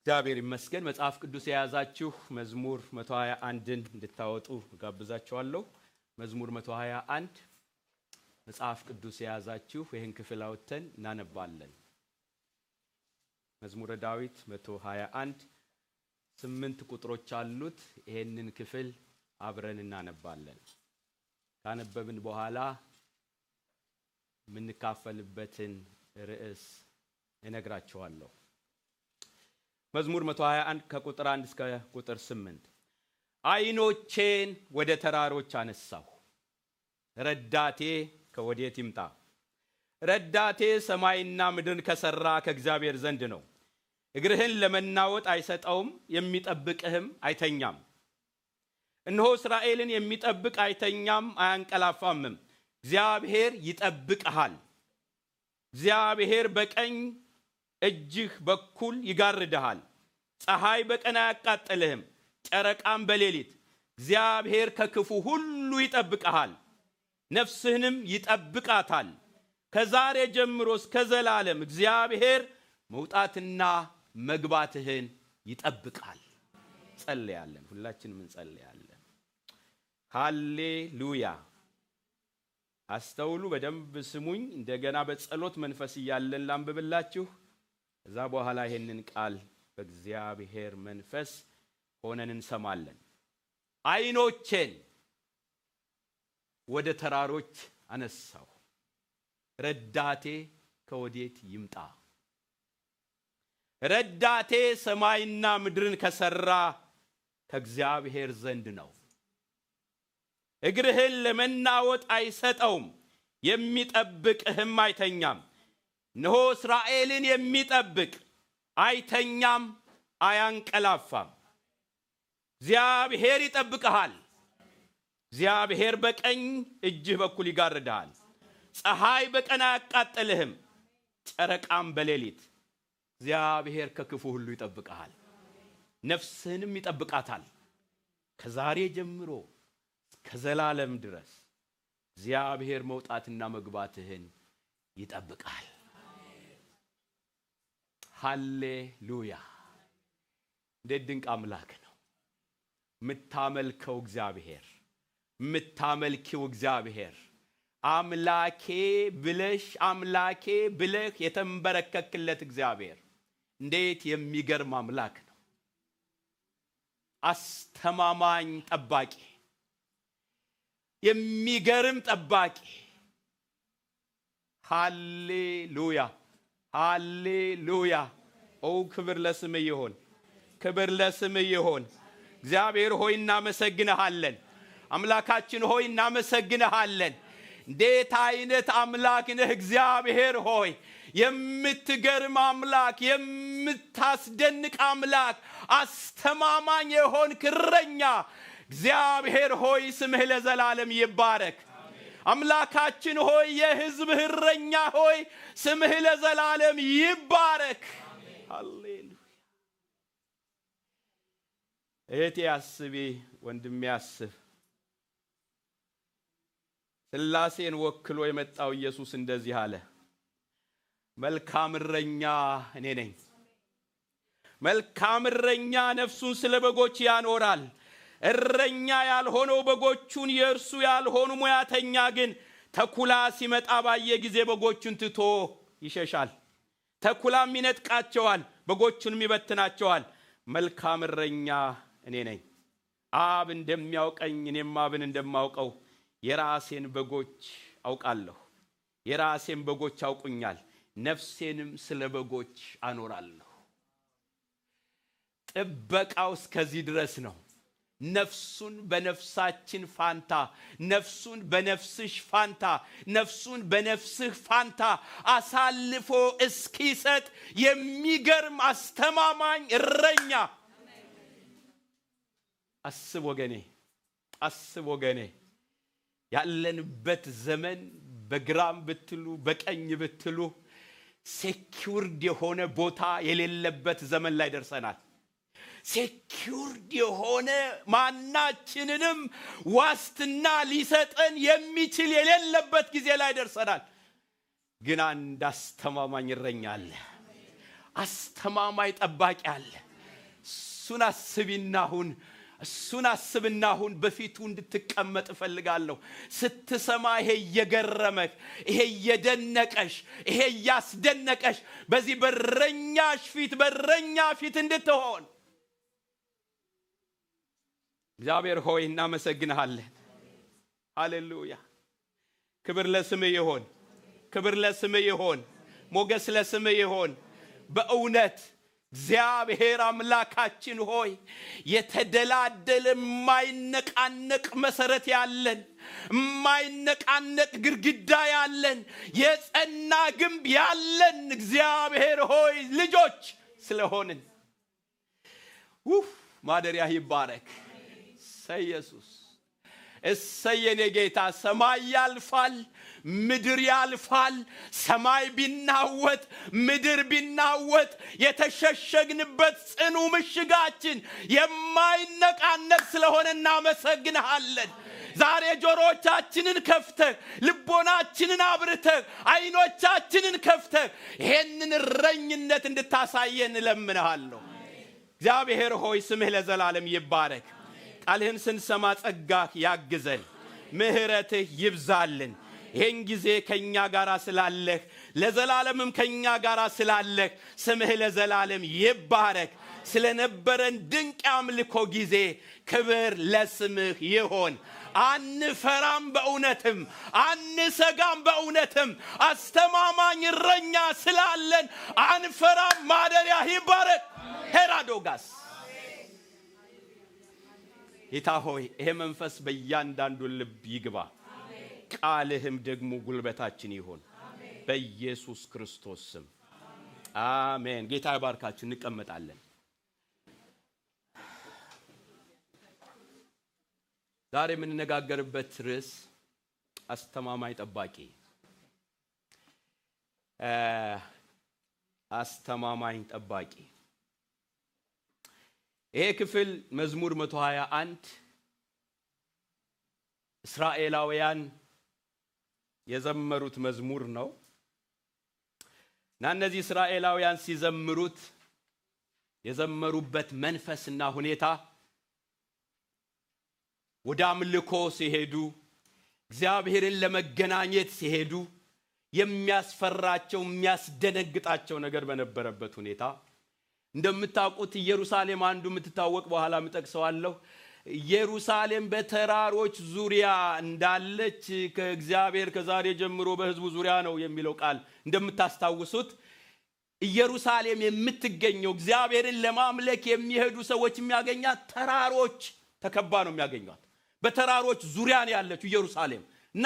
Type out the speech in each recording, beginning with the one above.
እግዚአብሔር ይመስገን። መጽሐፍ ቅዱስ የያዛችሁ መዝሙር 121ን እንድታወጡ ጋብዛችኋለሁ። መዝሙር 121 መጽሐፍ ቅዱስ የያዛችሁ ይህን ክፍል አውጥተን እናነባለን። መዝሙረ ዳዊት 121 8 ቁጥሮች አሉት። ይሄንን ክፍል አብረን እናነባለን። ካነበብን በኋላ ምንካፈልበትን ርዕስ እነግራችኋለሁ። መዝሙር 121 ከቁጥር 1 እስከ ቁጥር 8 አይኖቼን ወደ ተራሮች አነሳሁ፣ ረዳቴ ከወዴት ይምጣ? ረዳቴ ሰማይና ምድርን ከሰራ ከእግዚአብሔር ዘንድ ነው። እግርህን ለመናወጥ አይሰጠውም፣ የሚጠብቅህም አይተኛም። እነሆ እስራኤልን የሚጠብቅ አይተኛም አያንቀላፋምም። እግዚአብሔር ይጠብቅሃል። እግዚአብሔር በቀኝ እጅህ በኩል ይጋርድሃል። ፀሐይ በቀን አያቃጥልህም፣ ጨረቃም በሌሊት። እግዚአብሔር ከክፉ ሁሉ ይጠብቅሃል፣ ነፍስህንም ይጠብቃታል። ከዛሬ ጀምሮ እስከ ዘላለም እግዚአብሔር መውጣትና መግባትህን ይጠብቃል። ጸልያለን፣ ሁላችንም እንጸልያለን። ሃሌሉያ። አስተውሉ፣ በደንብ ስሙኝ። እንደገና በጸሎት መንፈስ እያለን ላንብብላችሁ። ከዛ በኋላ ይሄንን ቃል በእግዚአብሔር መንፈስ ሆነን እንሰማለን። አይኖቼን ወደ ተራሮች አነሳሁ፣ ረዳቴ ከወዴት ይምጣ? ረዳቴ ሰማይና ምድርን ከሰራ ከእግዚአብሔር ዘንድ ነው። እግርህን ለመናወጥ አይሰጠውም፣ የሚጠብቅህም አይተኛም። እነሆ እስራኤልን የሚጠብቅ አይተኛም አያንቀላፋም። እግዚአብሔር ይጠብቅሃል። እግዚአብሔር በቀኝ እጅህ በኩል ይጋርድሃል። ፀሐይ በቀን አያቃጥልህም፣ ጨረቃም በሌሊት። እግዚአብሔር ከክፉ ሁሉ ይጠብቅሃል፣ ነፍስህንም ይጠብቃታል። ከዛሬ ጀምሮ ከዘላለም ድረስ እግዚአብሔር መውጣትና መግባትህን ይጠብቃል። ሃሌሉያ። እንዴት ድንቅ አምላክ ነው ምታመልከው እግዚአብሔር፣ ምታመልኪው እግዚአብሔር። አምላኬ ብለሽ አምላኬ ብለህ የተንበረከክለት እግዚአብሔር እንዴት የሚገርም አምላክ ነው። አስተማማኝ ጠባቂ፣ የሚገርም ጠባቂ። ሃሌሉያ ሃሌሉያ። ኦ ክብር ለስምህ ይሁን፣ ክብር ለስምህ ይሁን። እግዚአብሔር ሆይ እናመሰግንሃለን። አምላካችን ሆይ እናመሰግንሃለን። እንዴት አይነት አምላክ ነህ እግዚአብሔር ሆይ! የምትገርም አምላክ፣ የምታስደንቅ አምላክ፣ አስተማማኝ የሆንክ እረኛ እግዚአብሔር ሆይ ስምህ ለዘላለም ይባረክ። አምላካችን ሆይ የሕዝብህ እረኛ ሆይ ስምህ ለዘላለም ይባረክ። ሃሌሉያ። እህቴ አስቢ፣ ወንድሜ አስብ። ሥላሴን ወክሎ የመጣው ኢየሱስ እንደዚህ አለ፣ መልካም እረኛ እኔ ነኝ። መልካም እረኛ ነፍሱን ስለ በጎች ያኖራል። እረኛ ያልሆነው በጎቹን የእርሱ ያልሆኑ ሙያተኛ ግን ተኩላ ሲመጣ ባየ ጊዜ በጎቹን ትቶ ይሸሻል። ተኩላም ይነጥቃቸዋል፣ በጎቹንም ይበትናቸዋል። መልካም እረኛ እኔ ነኝ። አብ እንደሚያውቀኝ እኔም አብን እንደማውቀው የራሴን በጎች አውቃለሁ፣ የራሴን በጎች ያውቁኛል። ነፍሴንም ስለ በጎች አኖራለሁ። ጥበቃው እስከዚህ ድረስ ነው። ነፍሱን በነፍሳችን ፋንታ፣ ነፍሱን በነፍስሽ ፋንታ፣ ነፍሱን በነፍስህ ፋንታ አሳልፎ እስኪሰጥ የሚገርም አስተማማኝ እረኛ። አስብ ወገኔ፣ አስብ ወገኔ። ያለንበት ዘመን በግራም ብትሉ በቀኝ ብትሉ ሴኩርድ የሆነ ቦታ የሌለበት ዘመን ላይ ደርሰናል። ሴኩርድ የሆነ ማናችንንም ዋስትና ሊሰጠን የሚችል የሌለበት ጊዜ ላይ ደርሰናል። ግን አንድ አስተማማኝ እረኛ አለ፣ አስተማማኝ ጠባቂ አለ። እሱን አስብና አሁን በፊቱ እንድትቀመጥ እፈልጋለሁ። ስትሰማ ይሄ እየገረመህ፣ ይሄ እየደነቀሽ፣ ይሄ እያስደነቀሽ በዚህ በረኛ ፊት እንድትሆን እግዚአብሔር ሆይ እናመሰግንሃለን። ሃሌሉያ። ክብር ለስምህ ይሁን። ሞገስ ለስምህ ይሁን። በእውነት እግዚአብሔር አምላካችን ሆይ የተደላደለ የማይነቃነቅ መሰረት ያለን፣ የማይነቃነቅ ግድግዳ ያለን፣ የጸና ግንብ ያለን እግዚአብሔር ሆይ ልጆች ስለሆንን ማደሪያ ይባረክ። ኢየሱስ እሰየኔ ጌታ። ሰማይ ያልፋል፣ ምድር ያልፋል። ሰማይ ቢናወጥ፣ ምድር ቢናወጥ የተሸሸግንበት ጽኑ ምሽጋችን የማይነቃነቅ ስለሆነ እናመሰግንሃለን። ዛሬ ጆሮቻችንን ከፍተህ፣ ልቦናችንን አብርተህ፣ አይኖቻችንን ከፍተህ ይሄንን እረኝነት እንድታሳየን እለምንሃለሁ። እግዚአብሔር ሆይ ስምህ ለዘላለም ይባረክ። ቃልህን ስንሰማ ጸጋህ ያግዘን፣ ምህረትህ ይብዛልን። ይህን ጊዜ ከኛ ጋር ስላለህ፣ ለዘላለምም ከኛ ጋር ስላለህ ስምህ ለዘላለም ይባረክ። ስለነበረን ድንቅ አምልኮ ጊዜ ክብር ለስምህ ይሆን። አንፈራም፣ በእውነትም አንሰጋም። በእውነትም አስተማማኝ እረኛ ስላለን አንፈራም። ማደሪያ ይባረክ። ሄራዶጋስ ጌታ ሆይ ይሄ መንፈስ በእያንዳንዱ ልብ ይግባ። ቃልህም ደግሞ ጉልበታችን ይሁን። በኢየሱስ ክርስቶስ ስም አሜን። ጌታ ይባርካችሁ። እንቀመጣለን። ዛሬ የምንነጋገርበት ርዕስ አስተማማኝ ጠባቂ። አስተማማኝ ጠባቂ። ይሄ ክፍል መዝሙር 121 እስራኤላውያን የዘመሩት መዝሙር ነው። እና እነዚህ እስራኤላውያን ሲዘምሩት የዘመሩበት መንፈስና ሁኔታ ወደ አምልኮ ሲሄዱ፣ እግዚአብሔርን ለመገናኘት ሲሄዱ የሚያስፈራቸው የሚያስደነግጣቸው ነገር በነበረበት ሁኔታ እንደምታውቁት ኢየሩሳሌም አንዱ የምትታወቅ በኋላ ምጠቅሰዋለሁ። ኢየሩሳሌም በተራሮች ዙሪያ እንዳለች ከእግዚአብሔር ከዛሬ ጀምሮ በሕዝቡ ዙሪያ ነው የሚለው ቃል እንደምታስታውሱት ኢየሩሳሌም የምትገኘው እግዚአብሔርን ለማምለክ የሚሄዱ ሰዎች የሚያገኛት ተራሮች ተከባ ነው የሚያገኙት። በተራሮች ዙሪያ ነው ያለችው ኢየሩሳሌም እና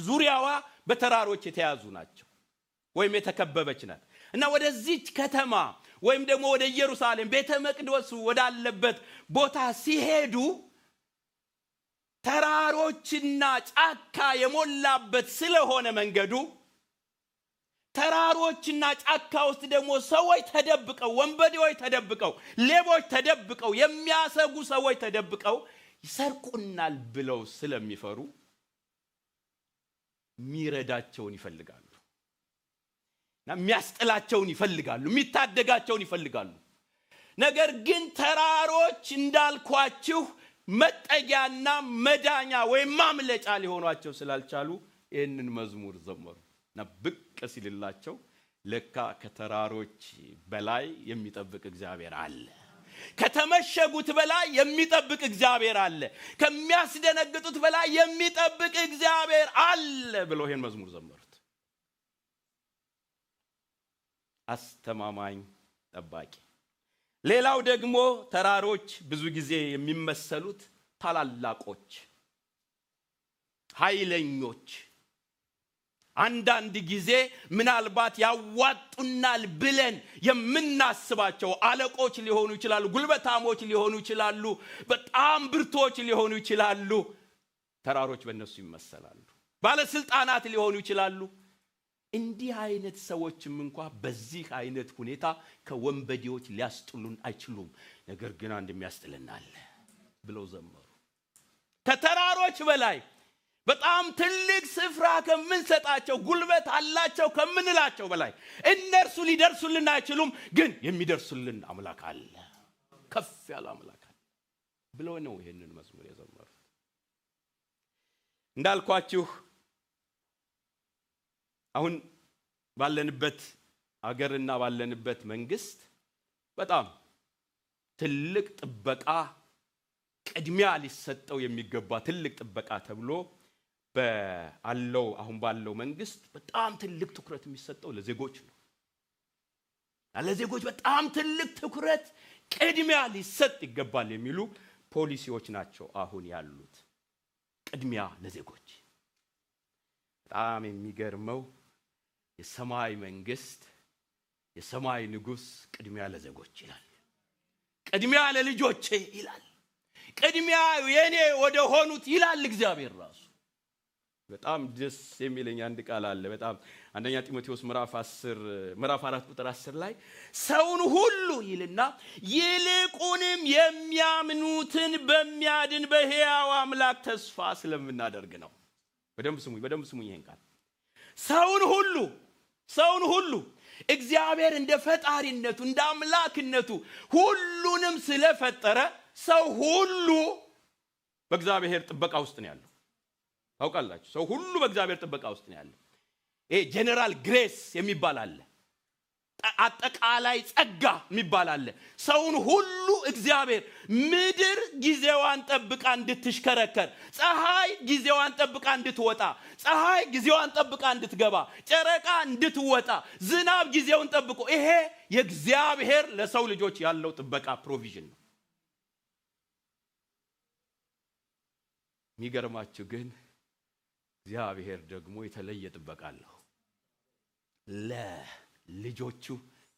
ዙሪያዋ በተራሮች የተያዙ ናቸው ወይም የተከበበች ናት። እና ወደዚህ ከተማ ወይም ደግሞ ወደ ኢየሩሳሌም ቤተ መቅደሱ ወዳለበት ቦታ ሲሄዱ ተራሮችና ጫካ የሞላበት ስለሆነ መንገዱ ተራሮችና ጫካ ውስጥ ደግሞ ሰዎች ተደብቀው፣ ወንበዴዎች ተደብቀው፣ ሌቦች ተደብቀው፣ የሚያሰጉ ሰዎች ተደብቀው ይሰርቁናል ብለው ስለሚፈሩ ሚረዳቸውን ይፈልጋሉ። የሚያስጥላቸውን ይፈልጋሉ፣ የሚታደጋቸውን ይፈልጋሉ። ነገር ግን ተራሮች እንዳልኳችሁ መጠጊያና መዳኛ ወይም ማምለጫ ሊሆኗቸው ስላልቻሉ ይህንን መዝሙር ዘመሩ እና ብቅ ሲልላቸው ለካ ከተራሮች በላይ የሚጠብቅ እግዚአብሔር አለ፣ ከተመሸጉት በላይ የሚጠብቅ እግዚአብሔር አለ፣ ከሚያስደነግጡት በላይ የሚጠብቅ እግዚአብሔር አለ ብለው ይህን መዝሙር ዘመሩት። አስተማማኝ ጠባቂ። ሌላው ደግሞ ተራሮች ብዙ ጊዜ የሚመሰሉት ታላላቆች፣ ኃይለኞች፣ አንዳንድ ጊዜ ምናልባት ያዋጡናል ብለን የምናስባቸው አለቆች ሊሆኑ ይችላሉ፣ ጉልበታሞች ሊሆኑ ይችላሉ፣ በጣም ብርቶች ሊሆኑ ይችላሉ። ተራሮች በእነሱ ይመሰላሉ። ባለስልጣናት ሊሆኑ ይችላሉ። እንዲህ አይነት ሰዎችም እንኳን በዚህ አይነት ሁኔታ ከወንበዴዎች ሊያስጥሉን አይችሉም። ነገር ግን አንድ የሚያስጥልን አለ ብለው ዘመሩ። ከተራሮች በላይ በጣም ትልቅ ስፍራ ከምንሰጣቸው፣ ጉልበት አላቸው ከምንላቸው በላይ እነርሱ ሊደርሱልን አይችሉም። ግን የሚደርሱልን አምላክ አለ። ከፍ ያለ አምላክ አለ ብለው ነው ይሄንን መዝሙር የዘመሩት። እንዳልኳችሁ አሁን ባለንበት አገርና ባለንበት መንግስት በጣም ትልቅ ጥበቃ ቅድሚያ ሊሰጠው የሚገባ ትልቅ ጥበቃ ተብሎ አሁን ባለው መንግስት በጣም ትልቅ ትኩረት የሚሰጠው ለዜጎች ነው። ለዜጎች በጣም ትልቅ ትኩረት ቅድሚያ ሊሰጥ ይገባል የሚሉ ፖሊሲዎች ናቸው አሁን ያሉት። ቅድሚያ ለዜጎች። በጣም የሚገርመው የሰማይ መንግስት የሰማይ ንጉስ ቅድሚያ ለዜጎች ይላል። ቅድሚያ ለልጆቼ ይላል። ቅድሚያ የኔ ወደ ሆኑት ይላል እግዚአብሔር ራሱ። በጣም ደስ የሚለኝ አንድ ቃል አለ። በጣም አንደኛ ጢሞቴዎስ ምዕራፍ 4 ቁጥር 10 ላይ ሰውን ሁሉ ይልና ይልቁንም የሚያምኑትን በሚያድን በሕያው አምላክ ተስፋ ስለምናደርግ ነው። በደንብ ስሙኝ ይሄን ቃል። ሰውን ሁሉ እግዚአብሔር እንደ ፈጣሪነቱ እንደ አምላክነቱ ሁሉንም ስለፈጠረ ሰው ሁሉ በእግዚአብሔር ጥበቃ ውስጥ ነው ያለው። ታውቃላችሁ፣ ሰው ሁሉ በእግዚአብሔር ጥበቃ ውስጥ ነው ያለው። ይሄ ጀነራል ግሬስ የሚባል አለ፣ አጠቃላይ ጸጋ የሚባል አለ። ሰውን ሁሉ እግዚአብሔር ምድር ጊዜዋን ጠብቃ እንድትሽከረከር፣ ፀሐይ ጊዜዋን ጠብቃ እንድትወጣ፣ ፀሐይ ጊዜዋን ጠብቃ እንድትገባ፣ ጨረቃ እንድትወጣ፣ ዝናብ ጊዜውን ጠብቆ፣ ይሄ የእግዚአብሔር ለሰው ልጆች ያለው ጥበቃ ፕሮቪዥን ነው። የሚገርማችሁ ግን እግዚአብሔር ደግሞ የተለየ ጥበቃ አለው። ለልጆቹ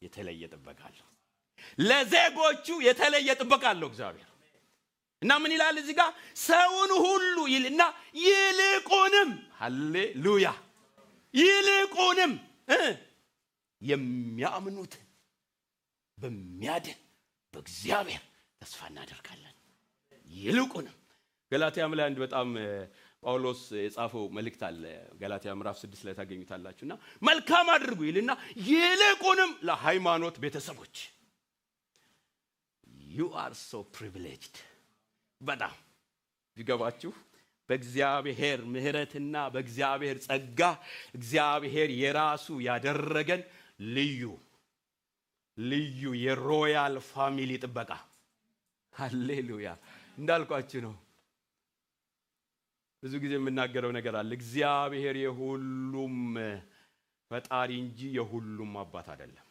የተለየ ጥበቃ አለው። ለዜጎቹ የተለየ ጥበቃ አለው እግዚአብሔር። እና ምን ይላል እዚህ ጋር? ሰውን ሁሉ ይልና ይልቁንም፣ ሃሌሉያ፣ ይልቁንም የሚያምኑትን በሚያድን በእግዚአብሔር ተስፋ እናደርጋለን። ይልቁንም ገላትያም ላይ አንድ በጣም ጳውሎስ የጻፈው መልእክት አለ። ገላትያ ምዕራፍ 6 ላይ ታገኙታላችሁና መልካም አድርጉ ይልና ይልቁንም ለሃይማኖት ቤተሰቦች you are so privileged። በጣም ይገባችሁ፣ በእግዚአብሔር ምሕረትና በእግዚአብሔር ጸጋ እግዚአብሔር የራሱ ያደረገን ልዩ የሮያል ፋሚሊ ጥበቃ። ሃሌሉያ። እንዳልኳችሁ ነው ብዙ ጊዜ የምናገረው ነገር አለ። እግዚአብሔር የሁሉም ፈጣሪ እንጂ የሁሉም አባት አይደለም።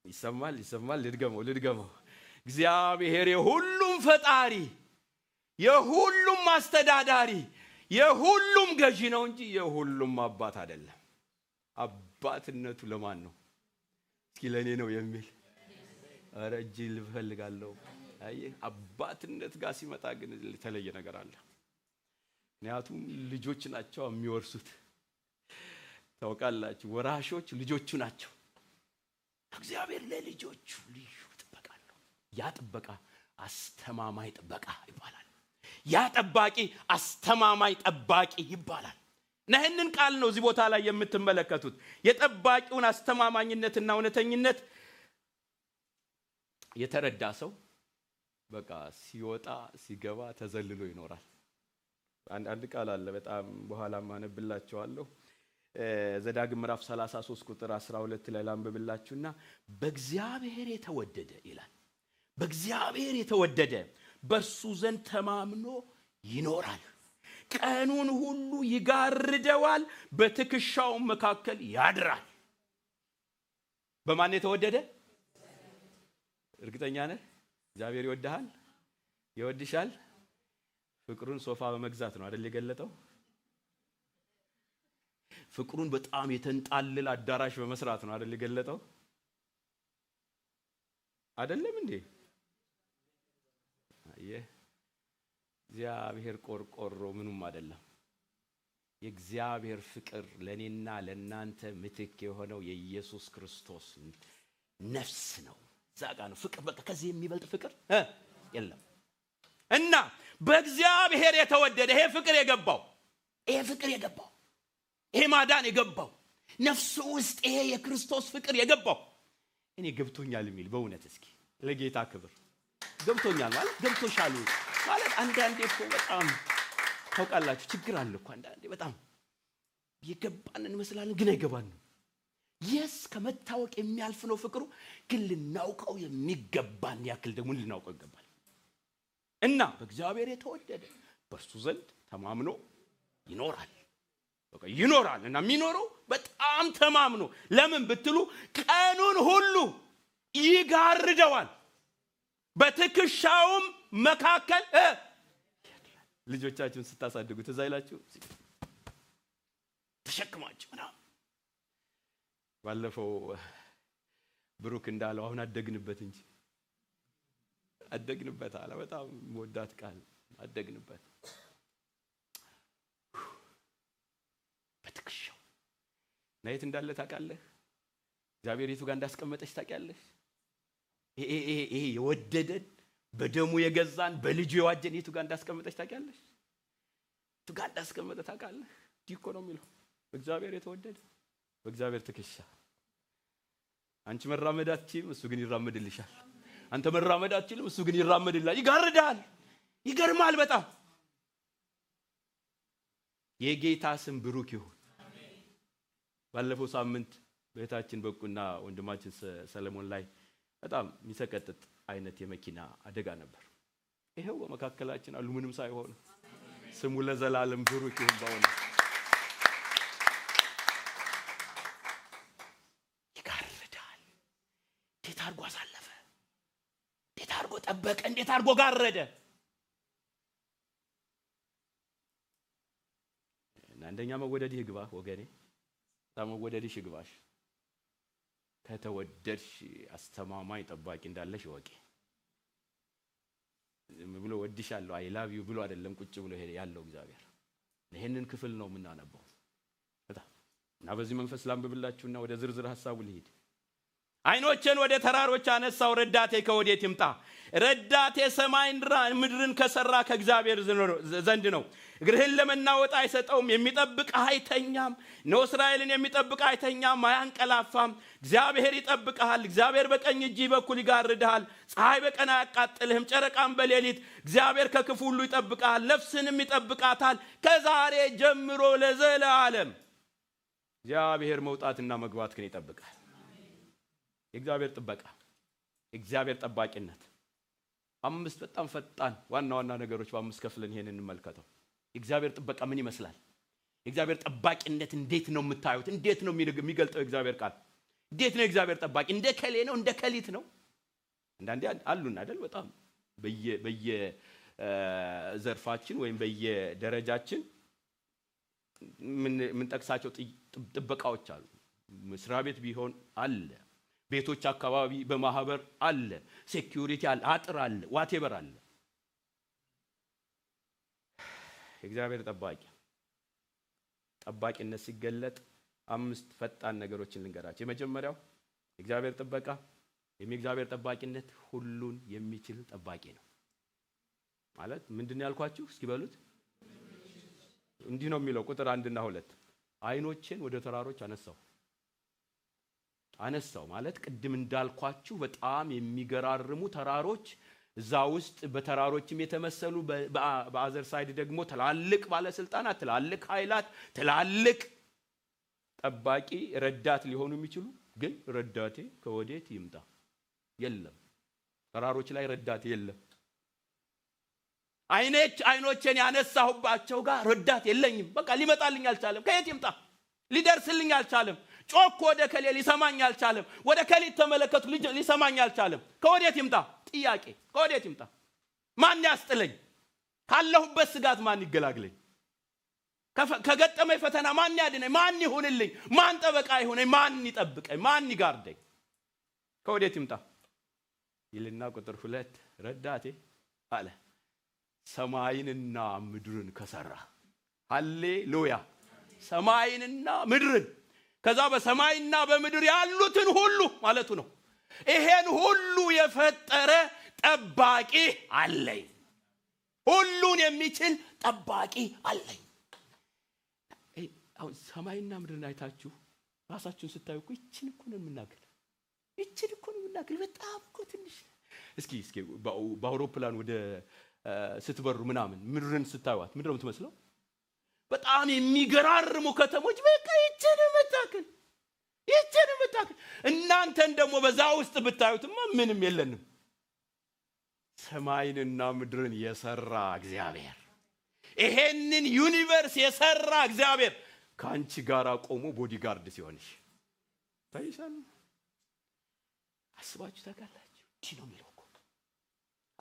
ይሰማል። ልድገመው። እግዚአብሔር የሁሉም ፈጣሪ፣ የሁሉም አስተዳዳሪ፣ የሁሉም ገዢ ነው እንጂ የሁሉም አባት አይደለም። አባትነቱ ለማን ነው? እስኪ ለኔ ነው የሚል ኧረ እጅ ልፈልጋለሁ። አባትነት ጋር ሲመጣ ግን የተለየ ነገር አለ። ምክንያቱም ልጆች ናቸው የሚወርሱት። ታውቃላችሁ፣ ወራሾች ልጆቹ ናቸው። እግዚአብሔር ለልጆቹ ልዩ ጥበቃ አለው። ያ ጥበቃ አስተማማኝ ጥበቃ ይባላል። ያ ጠባቂ አስተማማኝ ጠባቂ ይባላል። ይህንን ቃል ነው እዚህ ቦታ ላይ የምትመለከቱት። የጠባቂውን አስተማማኝነትና እውነተኝነት የተረዳ ሰው በቃ ሲወጣ ሲገባ ተዘልሎ ይኖራል። አንድ ቃል አለ፣ በጣም በኋላ ማነብላችኋለሁ። ዘዳግም ምዕራፍ 33 ቁጥር 12 ላይ ላንብብላችሁና በእግዚአብሔር የተወደደ ይላል። በእግዚአብሔር የተወደደ በእርሱ ዘንድ ተማምኖ ይኖራል። ቀኑን ሁሉ ይጋርደዋል፣ በትከሻው መካከል ያድራል። በማን የተወደደ? እርግጠኛ ነህ? እግዚአብሔር ይወድሃል፣ ይወድሻል። ፍቅሩን ሶፋ በመግዛት ነው አይደል የገለጠው? ፍቅሩን በጣም የተንጣለለ አዳራሽ በመስራት ነው አይደል የገለጠው? አይደለም እንዴ? እግዚአብሔር ቆርቆሮ ምኑም አይደለም። የእግዚአብሔር ፍቅር ለኔና ለናንተ ምትክ የሆነው የኢየሱስ ክርስቶስ ነፍስ ነው። ዛጋ ነው ፍቅር። በቃ ከዚህ የሚበልጥ ፍቅር የለም። እና በእግዚአብሔር የተወደደ ይሄ ፍቅር የገባው ይሄ ማዳን የገባው ነፍሱ ውስጥ ይሄ የክርስቶስ ፍቅር የገባው እኔ ገብቶኛል የሚል በእውነት እስኪ ለጌታ ክብር ገብቶኛል ማለት ገብቶሻል ማለት አንዳንዴ እኮ በጣም ታውቃላችሁ ችግር አለ እኮ አንዳንዴ በጣም የገባን እንመስላለን ግን አይገባንም። የስ ከመታወቅ የሚያልፍ ነው ፍቅሩ ግን ልናውቀው የሚገባን ያክል ደግሞ ልናውቀው ይገባል። እና በእግዚአብሔር የተወደደ በእርሱ ዘንድ ተማምኖ ይኖራል። በቃ ይኖራል እና የሚኖረው በጣም ተማምኖ ለምን ብትሉ ቀኑን ሁሉ ይጋርደዋል በትከሻውም መካከል ልጆቻችሁን ስታሳድጉ ትዝ አይላችሁ ተሸክማችሁ ነው። ባለፈው ብሩክ እንዳለው አሁን አደግንበት እንጂ አደግንበት አለ። በጣም ወዳት ቃል አደግንበት በትከሻው ናይት እንዳለ ታውቃለህ። እግዚአብሔር የቱ ጋር እንዳስቀመጠች ታውቂያለሽ። ይሄ የወደደን በደሙ የገዛን በልጁ የዋጀን የቱ ጋር እንዳስቀመጠች ታውቂያለሽ። የቱ ጋር እንዳስቀመጠ ታውቃለህ። ዲኮ ነው የሚለው በእግዚአብሔር የተወደደ በእግዚአብሔር ትከሻ። አንቺ መራመድ አትችይም፣ እሱ ግን ይራመድልሻል። አንተ መራመድ አትችልም፣ እሱ ግን ይራመድልሃል፣ ይጋርዳል። ይገርማል በጣም። የጌታ ስም ብሩክ ይሁን። ባለፈው ሳምንት በእህታችን በቁና ወንድማችን ሰለሞን ላይ በጣም የሚሰቀጥጥ አይነት የመኪና አደጋ ነበር። ይሄው በመካከላችን አሉ ምንም ሳይሆኑ። ስሙ ለዘላለም ብሩክ ይሁን። በእውነት ይጋርዳል። እንዴት አድርጎ አሳለፈ፣ እንዴት አድርጎ ጠበቀ፣ እንዴት አድርጎ ጋረደ። አንደኛ መወደድህ ይግባ ወገኔ፣ መወደድሽ ይግባሽ። ከተወደድሽ አስተማማኝ ጠባቂ እንዳለሽ ወቂ። ዝም ብሎ ወድሻለሁ አይ ላቭ ዩ ብሎ አይደለም ቁጭ ብሎ ያለው እግዚአብሔር። ይሄንን ክፍል ነው የምናነበው እና በዚህ መንፈስ ላንብብላችሁና ወደ ዝርዝር ሐሳቡ ልሂድ። አይኖቼን ወደ ተራሮች አነሳው፣ ረዳቴ ከወዴት ይምጣ? ረዳቴ ሰማይና ምድርን ከሰራ ከእግዚአብሔር ዘንድ ነው። እግርህን ለመናወጥ አይሰጠውም፣ የሚጠብቅህ አይተኛም። ነው እስራኤልን የሚጠብቅ አይተኛም አያንቀላፋም። እግዚአብሔር ይጠብቅሃል። እግዚአብሔር በቀኝ እጅ በኩል ይጋርድሃል። ፀሐይ በቀን አያቃጥልህም፣ ጨረቃም በሌሊት። እግዚአብሔር ከክፉ ሁሉ ይጠብቅሃል፣ ነፍስንም ይጠብቃታል ከዛሬ ጀምሮ ለዘላለም። እግዚአብሔር መውጣትና መግባትህን ይጠብቃል። የእግዚአብሔር ጥበቃ፣ የእግዚአብሔር ጠባቂነት። አምስት በጣም ፈጣን ዋና ዋና ነገሮች በአምስት ከፍለን ይሄንን እንመልከተው። የእግዚአብሔር ጥበቃ ምን ይመስላል? የእግዚአብሔር ጠባቂነት እንዴት ነው የምታዩት? እንዴት ነው የሚገልጠው የእግዚአብሔር ቃል? እንዴት ነው የእግዚአብሔር ጠባቂ? እንደ ከሌ ነው? እንደ ከሊት ነው? አንዳንዴ አሉን አይደል? በጣም በየዘርፋችን ወይም በየደረጃችን ምን ጠቅሳቸው ጥበቃዎች አሉ። መስሪያ ቤት ቢሆን አለ፣ ቤቶች አካባቢ በማህበር አለ፣ ሴኩሪቲ አለ፣ አጥር አለ፣ ዋቴቨር አለ። የእግዚአብሔር ጠባቂነት ሲገለጥ አምስት ፈጣን ነገሮችን ልንገራችሁ። የመጀመሪያው የእግዚአብሔር ጥበቃ የእግዚአብሔር ጠባቂነት ሁሉን የሚችል ጠባቂ ነው። ማለት ምንድነው ያልኳችሁ? እስኪ በሉት። እንዲህ ነው የሚለው ቁጥር 1 እና 2 አይኖቼን ወደ ተራሮች አነሳው ማለት ቅድም እንዳልኳችሁ በጣም የሚገራርሙ ተራሮች እዛ ውስጥ በተራሮችም የተመሰሉ በአዘር ሳይድ ደግሞ ትላልቅ ባለስልጣናት፣ ትላልቅ ኃይላት፣ ትላልቅ ጠባቂ ረዳት ሊሆኑ የሚችሉ ግን ረዳቴ ከወዴት ይምጣ? የለም። ተራሮች ላይ ረዳት የለም። አይኖቼን ያነሳሁባቸው ጋር ረዳት የለኝም። በቃ ሊመጣልኝ አልቻለም። ከየት ይምጣ? ሊደርስልኝ አልቻለም። ጮክ ወደ ከሌ ሊሰማኝ አልቻለም። ወደ ከሊት ተመለከቱ ሊሰማኝ አልቻለም። ከወዴት ይምጣ? ጥያቄ ከወዴት ይምጣ? ማን ያስጥለኝ? ካለሁበት ስጋት ማን ይገላግለኝ? ከገጠመኝ ፈተና ማን ያድነኝ? ማን ይሁንልኝ? ማን ጠበቃ ይሁነኝ? ማን ይጠብቀኝ? ማን ይጋርደኝ? ከወዴት ይምጣ ይልና ቁጥር 2 ረዳቴ አለ ሰማይንና ምድርን ከሰራ። ሃሌሉያ! ሰማይንና ምድርን፣ ከዛ በሰማይና በምድር ያሉትን ሁሉ ማለቱ ነው። ይሄን ሁሉ የፈጠረ ጠባቂ አለኝ። ሁሉን የሚችል ጠባቂ አለኝ። አሁን ሰማይና ምድርን አይታችሁ ራሳችሁን ስታዩ እኮ ይችን እኮ ነው የምናገር። እቺን እኮ ነው የምናክል በጣም እኮ ትንሽ። እስኪ በአውሮፕላን ወደ ስትበሩ ምናምን ምድርን ስታዩት ምንድን ነው የምትመስለው? በጣም የሚገራርሙ ከተሞች በቃ እቺን መታከል እናንተን ደግሞ በዛ ውስጥ ብታዩትማ ምንም የለንም። ሰማይንና ምድርን የሰራ እግዚአብሔር፣ ይሄንን ዩኒቨርስ የሰራ እግዚአብሔር ካንቺ ጋር ቆሞ ቦዲጋርድ ሲሆንሽ ታይሻል። አስባችሁ ታውቃላችሁ? እንዲህ ነው የሚለው እኮ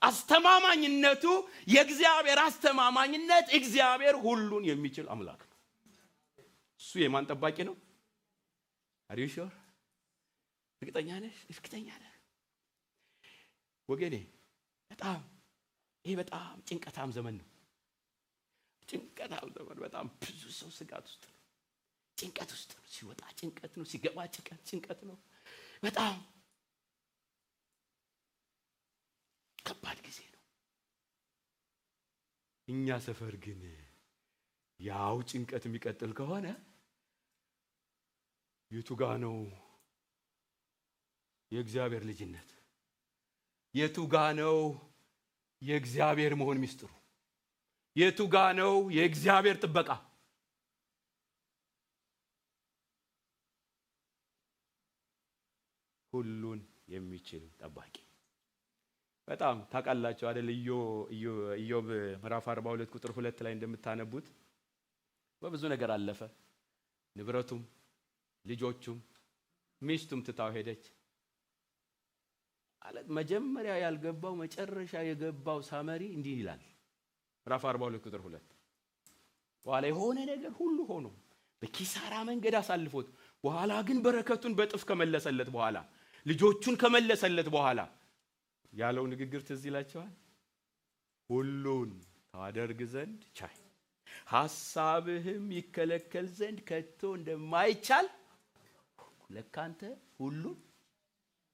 አስተማማኝነቱ። የእግዚአብሔር አስተማማኝነት፣ እግዚአብሔር ሁሉን የሚችል አምላክ ነው። እሱ የማን ጠባቂ ነው? Are you sure? እርግጠኛ ነህ? እርግጠኛ ነህ ወገኔ? ይሄ በጣም ጭንቀታም ዘመን ነው። ጭንቀታም ዘመን፣ በጣም ብዙ ሰው ስጋት ውስጥ ነው። ጭንቀት ውስጥ ነው። ሲወጣ ጭንቀት ነው፣ ሲገባ ጭንቀት ነው። በጣም ከባድ ጊዜ ነው። እኛ ሰፈር ግን ያው ጭንቀት የሚቀጥል ከሆነ የቱ ጋ ነው የእግዚአብሔር ልጅነት? የቱ ጋ ነው የእግዚአብሔር መሆን ሚስጥሩ? የቱ ጋ ነው የእግዚአብሔር ጥበቃ? ሁሉን የሚችል ጠባቂ። በጣም ታውቃላችሁ አይደል? ኢዮብ ምዕራፍ 42 ቁጥር 2 ላይ እንደምታነቡት በብዙ ነገር አለፈ። ንብረቱም፣ ልጆቹም፣ ሚስቱም ትታው ሄደች። ማለት መጀመሪያ ያልገባው መጨረሻ የገባው ሳመሪ እንዲህ ይላል ምዕራፍ 42 ቁጥር 2 በኋላ የሆነ ነገር ሁሉ ሆኖ በኪሳራ መንገድ አሳልፎት በኋላ ግን በረከቱን በጥፍ ከመለሰለት በኋላ ልጆቹን ከመለሰለት በኋላ ያለው ንግግር ትዝ ይላችኋል? ሁሉን ታደርግ ዘንድ ቻይ፣ ሐሳብህም ይከለከል ዘንድ ከቶ እንደማይቻል ለካንተ ሁሉን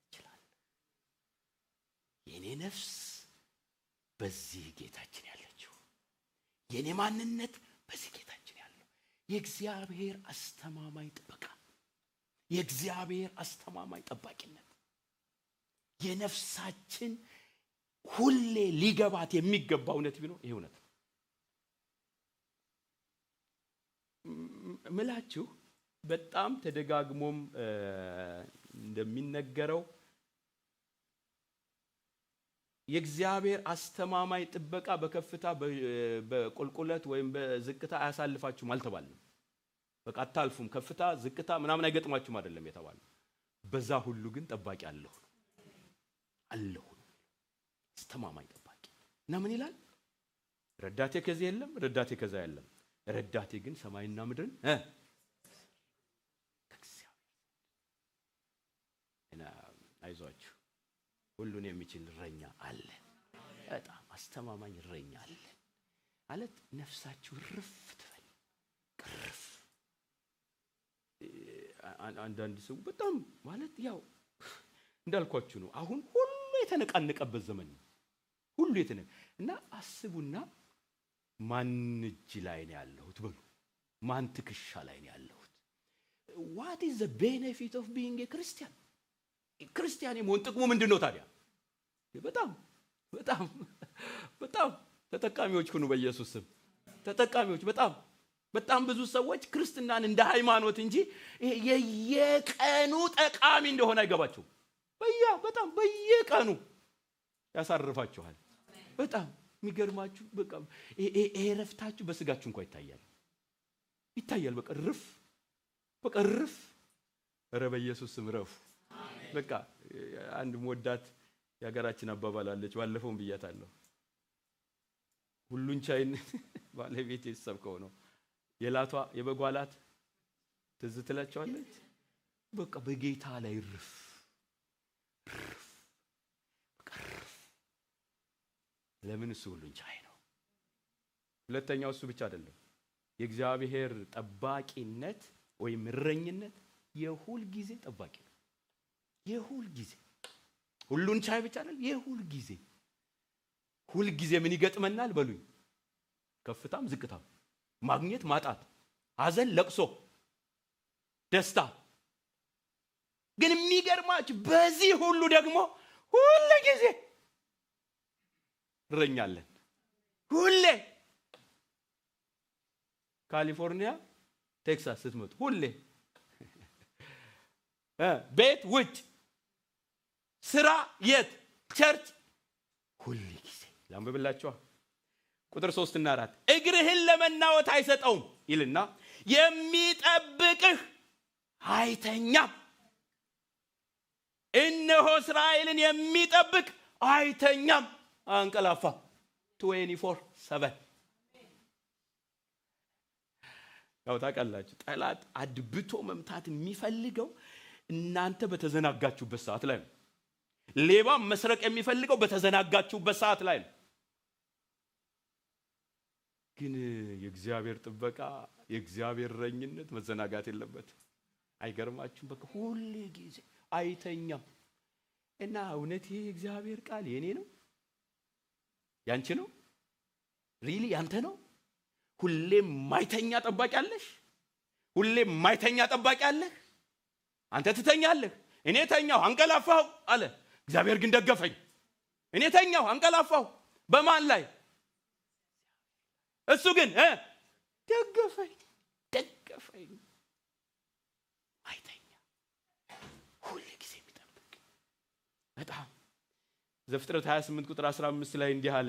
ይችላል። የኔ ነፍስ በዚህ ጌታችን ያለችው፣ የኔ ማንነት በዚህ ጌታችን ያለው የእግዚአብሔር አስተማማኝ ጥበቃ፣ የእግዚአብሔር አስተማማኝ ጠባቂነት የነፍሳችን ሁሌ ሊገባት የሚገባ እውነት ቢኖር ይሄ እውነት ነው። ምላችሁ በጣም ተደጋግሞም እንደሚነገረው የእግዚአብሔር አስተማማኝ ጥበቃ በከፍታ በቁልቁለት ወይም በዝቅታ አያሳልፋችሁም አልተባለም። በቃ አታልፉም፣ ከፍታ ዝቅታ ምናምን አይገጥማችሁም አይደለም የተባለው። በዛ ሁሉ ግን ጠባቂ አለሁ አስተማማኝ ጠባቂ እና ምን ይላል? ረዳቴ ከዚህ የለም፣ ረዳቴ ከዛ የለም፣ ረዳቴ ግን ሰማይና ምድርን እና አይዟችሁ ሁሉን የሚችል እረኛ አለ። በጣም አስተማማኝ እረኛ አለ ማለት ነፍሳችሁ ርፍ ትበል። ቅርፍ አንዳንድ ሰው በጣም ማለት ያው እንዳልኳችሁ ነው። አሁን ሁሉ የተነቃነቀበት ዘመን ነው። ሁሉ እና አስቡና ማን እጅ ላይ ነው ያለሁት በሉ። ማን ትከሻ ላይ ነው ያለሁት? what is the benefit of being a Christian? ክርስቲያን የመሆን ጥቅሙ ምንድነው ታዲያ? በጣም ተጠቃሚዎች ሁኑ በኢየሱስ ስም። ተጠቃሚዎች በጣም ብዙ ሰዎች ክርስትናን እንደ ሃይማኖት እንጂ የየቀኑ ጠቃሚ እንደሆነ አይገባቸውም። በየቀኑ ያሳርፋችኋል። በጣም የሚገርማችሁ በቃ ይሄ ረፍታችሁ በስጋችሁ እንኳን ይታያል። በቃ ርፍ ኧረ በኢየሱስ ስም ረፉ። በቃ አንድ ሞዳት የሀገራችን አባባል አለች፣ ባለፈውም ብያታለሁ። ሁሉን ቻይን ባለቤት የተሰብከው ነው የላቷ የበጓላት ትዝ ትላቸዋለች። በቃ በጌታ ላይ ርፍ። ለምን? እሱ ሁሉን ቻይ ነው። ሁለተኛው እሱ ብቻ አይደለም። የእግዚአብሔር ጠባቂነት ወይም እረኝነት የሁል ጊዜ ጠባቂ ነው። የሁል ጊዜ ሁሉን ቻይ ብቻ አይደለም። የሁል ጊዜ ምን ይገጥመናል በሉኝ? ከፍታም ዝቅታም፣ ማግኘት ማጣት፣ ሐዘን ለቅሶ፣ ደስታ፣ ግን የሚገርማችሁ በዚህ ሁሉ ደግሞ ሁሉ ጊዜ እረኛለን። ሁሌ ካሊፎርኒያ፣ ቴክሳስ ስትመጡ ሁሌ ቤት ውጭ፣ ስራ የት፣ ቸርች፣ ሁሉ ጊዜ። ላንብብላችኋ ቁጥር 3 እና 4 እግርህን ለመናወጥ አይሰጠውም ይልና የሚጠብቅህ አይተኛም። እነሆ እስራኤልን የሚጠብቅ አይተኛም አንቀላፋ 24/7። ያው ታውቃላችሁ ጠላት አድብቶ መምታት የሚፈልገው እናንተ በተዘናጋችሁበት ሰዓት ላይ ነው። ሌባ መስረቅ የሚፈልገው በተዘናጋችሁበት ሰዓት ላይ ነው። ግን የእግዚአብሔር ጥበቃ የእግዚአብሔር ረኝነት መዘናጋት የለበትም። አይገርማችሁም? በቃ ሁሉ ጊዜ አይተኛም። እና እውነት ይሄ እግዚአብሔር ቃል የኔ ነው ያንቺ ነው? ሪሊ ያንተ ነው? ሁሌም ማይተኛ ጠባቂ አለሽ? ሁሌም ማይተኛ ጠባቂ አለህ? አንተ ትተኛለህ፣ እኔ ተኛሁ አንቀላፋሁ አለ። እግዚአብሔር ግን ደገፈኝ። እኔ ተኛሁ አንቀላፋሁ በማን ላይ? እሱ ግን ደገፈኝ። አይተኛ፣ ሁሉ ጊዜ የሚጠብቅ። በጣም ዘፍጥረት 28 ቁጥር 15 ላይ እንዲህ አለ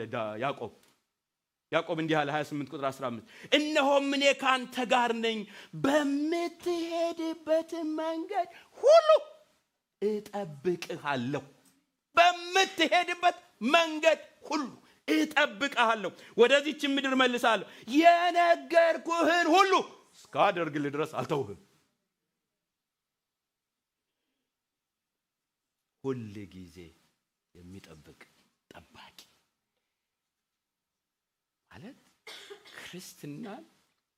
ያዕቆብ እንዲህ አለ 28 ቁጥር 15 እነሆም እኔ ካንተ ጋር ነኝ፣ በምትሄድበት መንገድ ሁሉ እጠብቅሃለሁ። በምትሄድበት መንገድ ሁሉ እጠብቅሃለሁ፣ ወደዚች ምድር መልሳለሁ፣ የነገርኩህን ሁሉ እስካደርግልህ ድረስ አልተውህም። ሁሉ ጊዜ የሚጠብቅ ጠባቂ ማለት ክርስትና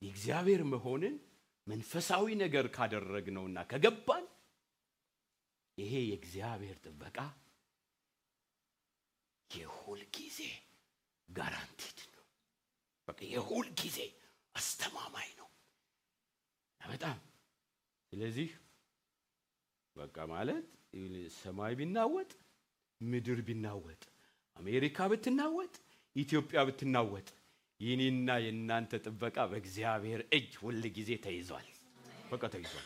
የእግዚአብሔር መሆንን መንፈሳዊ ነገር ካደረግነውና ከገባን ይሄ የእግዚአብሔር ጥበቃ የሁል ጊዜ ጋራንቲድ ነው። በቃ የሁል ጊዜ አስተማማኝ ነው በጣም። ስለዚህ በቃ ማለት ሰማይ ቢናወጥ፣ ምድር ቢናወጥ፣ አሜሪካ ብትናወጥ፣ ኢትዮጵያ ብትናወጥ የኔና የናንተ ጥበቃ በእግዚአብሔር እጅ ሁሉ ጊዜ ተይዟል። በቃ ተይዟል።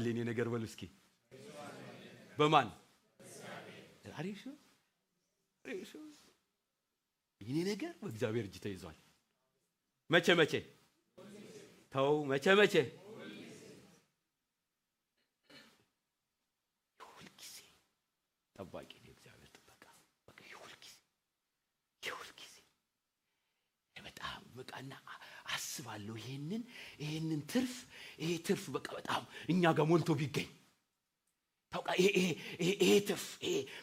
የኔ ነገር በሉ እስኪ በማን አሪሽ የኔ ነገር በእግዚአብሔር እጅ ተይዟል። መቼ ተው መቼ ሁሉ ጊዜ ጠባቂ ነው እግዚአብሔር ጥበቃ። በቃ ሁሉ ጊዜ በጣም በቃና አስባለሁ ይሄንን ይሄ ትርፍ በቃ በጣም እኛ ጋር ሞልቶ ቢገኝ ታውቃ ይሄ ትርፍ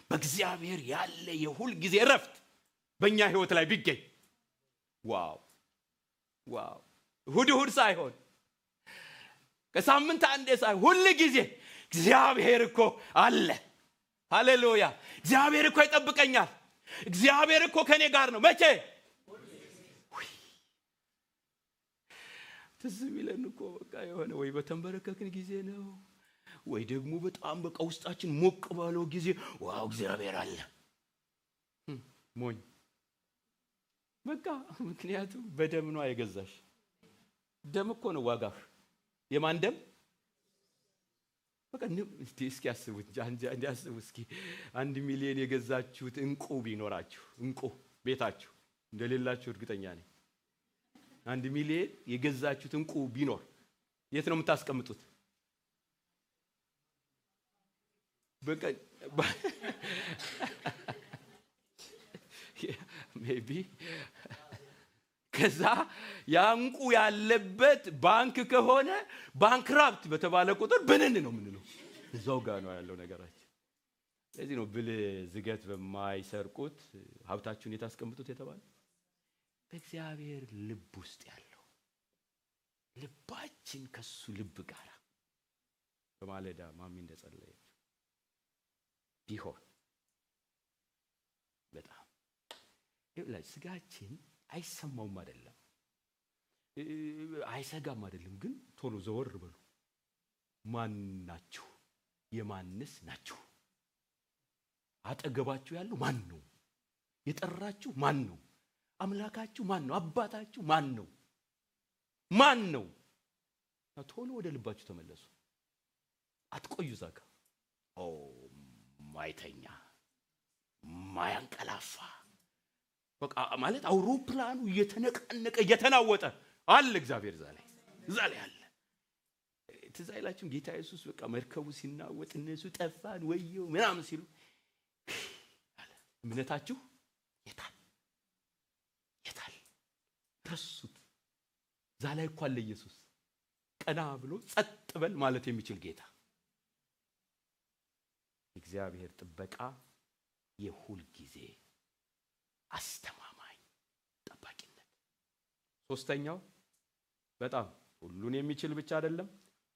በእግዚአብሔር ያለ የሁል ጊዜ እረፍት በእኛ ህይወት ላይ ቢገኝ ዋው እሁድ ሳይሆን ከሳምንት አንዴ ሳይሆን ሁሉ ጊዜ እግዚአብሔር እኮ አለ። ሃሌሉያ! እግዚአብሔር እኮ ይጠብቀኛል። እግዚአብሔር እኮ ከኔ ጋር ነው። መቼ ትዝ ቢለን እኮ በቃ የሆነ ወይ በተንበረከክን ጊዜ ነው ወይ ደግሞ በጣም በቃ ውስጣችን ሞቅ ባለው ጊዜ ዋው እግዚአብሔር አለ። ሞኝ በቃ ምክንያቱም በደም ነው የገዛሽ። ደም እኮ ነው ዋጋሽ። የማን ደም? በቃ እስኪ አስቡት እስኪ 1 ሚሊዮን የገዛችሁት እንቁ ቢኖራችሁ እንቁ ቤታችሁ እንደሌላችሁ እርግጠኛ ነኝ። 1 ሚሊዮን የገዛችሁት እንቁ ቢኖር የት ነው የምታስቀምጡት? በቃ ሜቢ ከዛ ያንቁ ያለበት ባንክ ከሆነ ባንክራፕት በተባለ ቁጥር ብንን ነው ምንለው። እዛው ጋር ነው ያለው ነገራችን። ስለዚህ ነው ብል ዝገት በማይሰርቁት ሀብታችሁን የታስቀምጡት የተባለ። በእግዚአብሔር ልብ ውስጥ ያለው ልባችን ከሱ ልብ ጋር በማለዳ ማሚ እንደጸለየች ቢሆን በጣም ይላል። ስጋችን አይሰማውም አይደለም፣ አይሰጋም አይደለም። ግን ቶሎ ዘወር በሉ። ማን ናችሁ? የማንስ ናችሁ? አጠገባችሁ ያለው ማን ነው? የጠራችሁ ማን ነው? አምላካችሁ ማን ነው? አባታችሁ ማን ነው? ማን ነው? ቶሎ ወደ ልባችሁ ተመለሱ። አትቆዩ ዛጋ። ማይተኛ ማያንቀላፋ በቃ ማለት አውሮፕላኑ እየተነቀነቀ እየተናወጠ አለ እግዚአብሔር እዛ ላይ አለ። ትዝ አይላችሁም? ጌታ ኢየሱስ በቃ መርከቡ ሲናወጥ እነሱ ጠፋን ወየው ምናምን ሲሉ አለ እምነታችሁ የታል ረሱት። እዛ ላይ እኮ አለ ኢየሱስ ቀና ብሎ ጸጥ በል ማለት የሚችል ጌታ። እግዚአብሔር ጥበቃ የሁል ጊዜ አስተማማኝ ጠባቂነት። ሶስተኛው በጣም ሁሉን የሚችል ብቻ አይደለም፣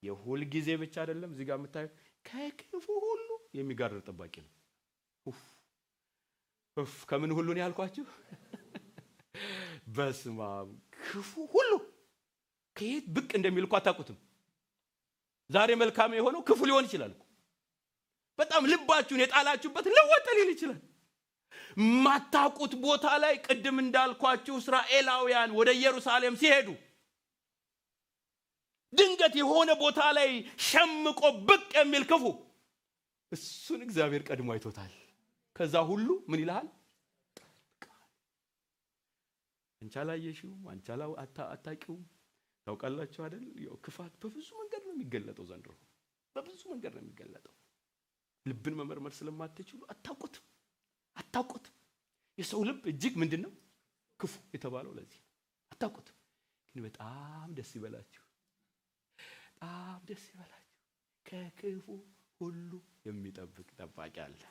የሁል ጊዜ ብቻ አይደለም። እዚህ ጋር የምታዩት ከክፉ ሁሉ የሚጋርድ ጠባቂ ነው። ከምን ሁሉ ነው ያልኳችሁ? በስመ አብ ክፉ ሁሉ ከየት ብቅ እንደሚልኩ አታውቁትም። ዛሬ መልካም የሆነው ክፉ ሊሆን ይችላል። በጣም ልባችሁን የጣላችሁበት ለወጥ ሊል ይችላል። ማታውቁት ቦታ ላይ ቅድም እንዳልኳችሁ እስራኤላውያን ወደ ኢየሩሳሌም ሲሄዱ ድንገት የሆነ ቦታ ላይ ሸምቆ ብቅ የሚል ክፉ፣ እሱን እግዚአብሔር ቀድሞ አይቶታል። ከዛ ሁሉ ምን ይላል? አንቻላ ኢየሱስ አንቻላ አታቂው ታውቃላችሁ አይደል? ክፋት በብዙ መንገድ ነው የሚገለጠው። ዘንድሮ በብዙ መንገድ ነው የሚገለጠው። ልብን መመርመር ስለማትችሉ አታውቁት። የሰው ልብ እጅግ ምንድነው ክፉ የተባለው ለዚህ አታውቁት። ግን በጣም ደስ ይበላችሁ፣ ከክፉ ሁሉ የሚጠብቅ ጠባቂ አለ።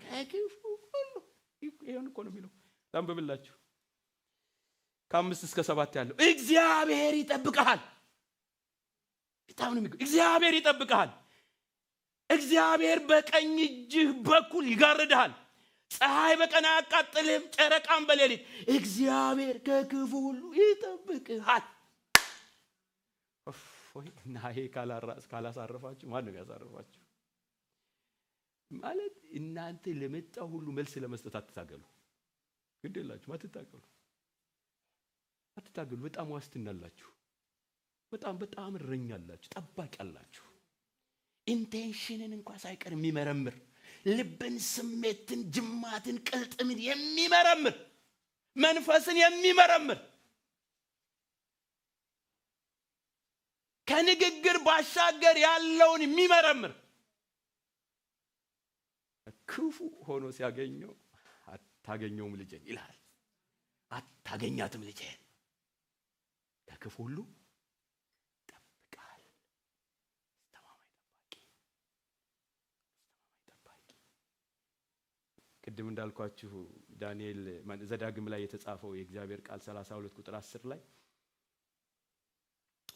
ከክፉ ሁሉ ይሄን እኮ ነው የሚለው። ላንብብላችሁ 5 እስከ 7 ያለው እግዚአብሔር ይጠብቅሃል። በጣም ነው እግዚአብሔር ይጠብቅሃል። እግዚአብሔር በቀኝ እጅህ በኩል ይጋርድሃል። ፀሐይ በቀን አያቃጥልህም፣ ጨረቃም በሌሊት። እግዚአብሔር ከክፉ ሁሉ ይጠብቅሃል። እና ይሄ ካላሳረፋችሁ ማን ነው ያሳረፋችሁ? ማለት እናንተ ለመጣ ሁሉ መልስ ለመስጠት አትታገሉ። ግድ የላችሁም፣ አትታገሉ። በጣም ዋስትና አላችሁ። በጣም እረኛላችሁ፣ ጠባቂ አላችሁ። ኢንቴንሽንን እንኳን ሳይቀር የሚመረምር ልብን፣ ስሜትን፣ ጅማትን፣ ቅልጥምን የሚመረምር መንፈስን የሚመረምር ከንግግር ባሻገር ያለውን የሚመረምር ክፉ ሆኖ ሲያገኘው አታገኘውም ልጄን ይላል። አታገኛትም ልጄን ከክፉ ሁሉ ጠብቃል። አስተማማኝ ጠባቂ። ቅድም እንዳልኳችሁ ዳንኤል ዘዳግም ላይ የተጻፈው የእግዚአብሔር ቃል 32 ቁጥር 10 ላይ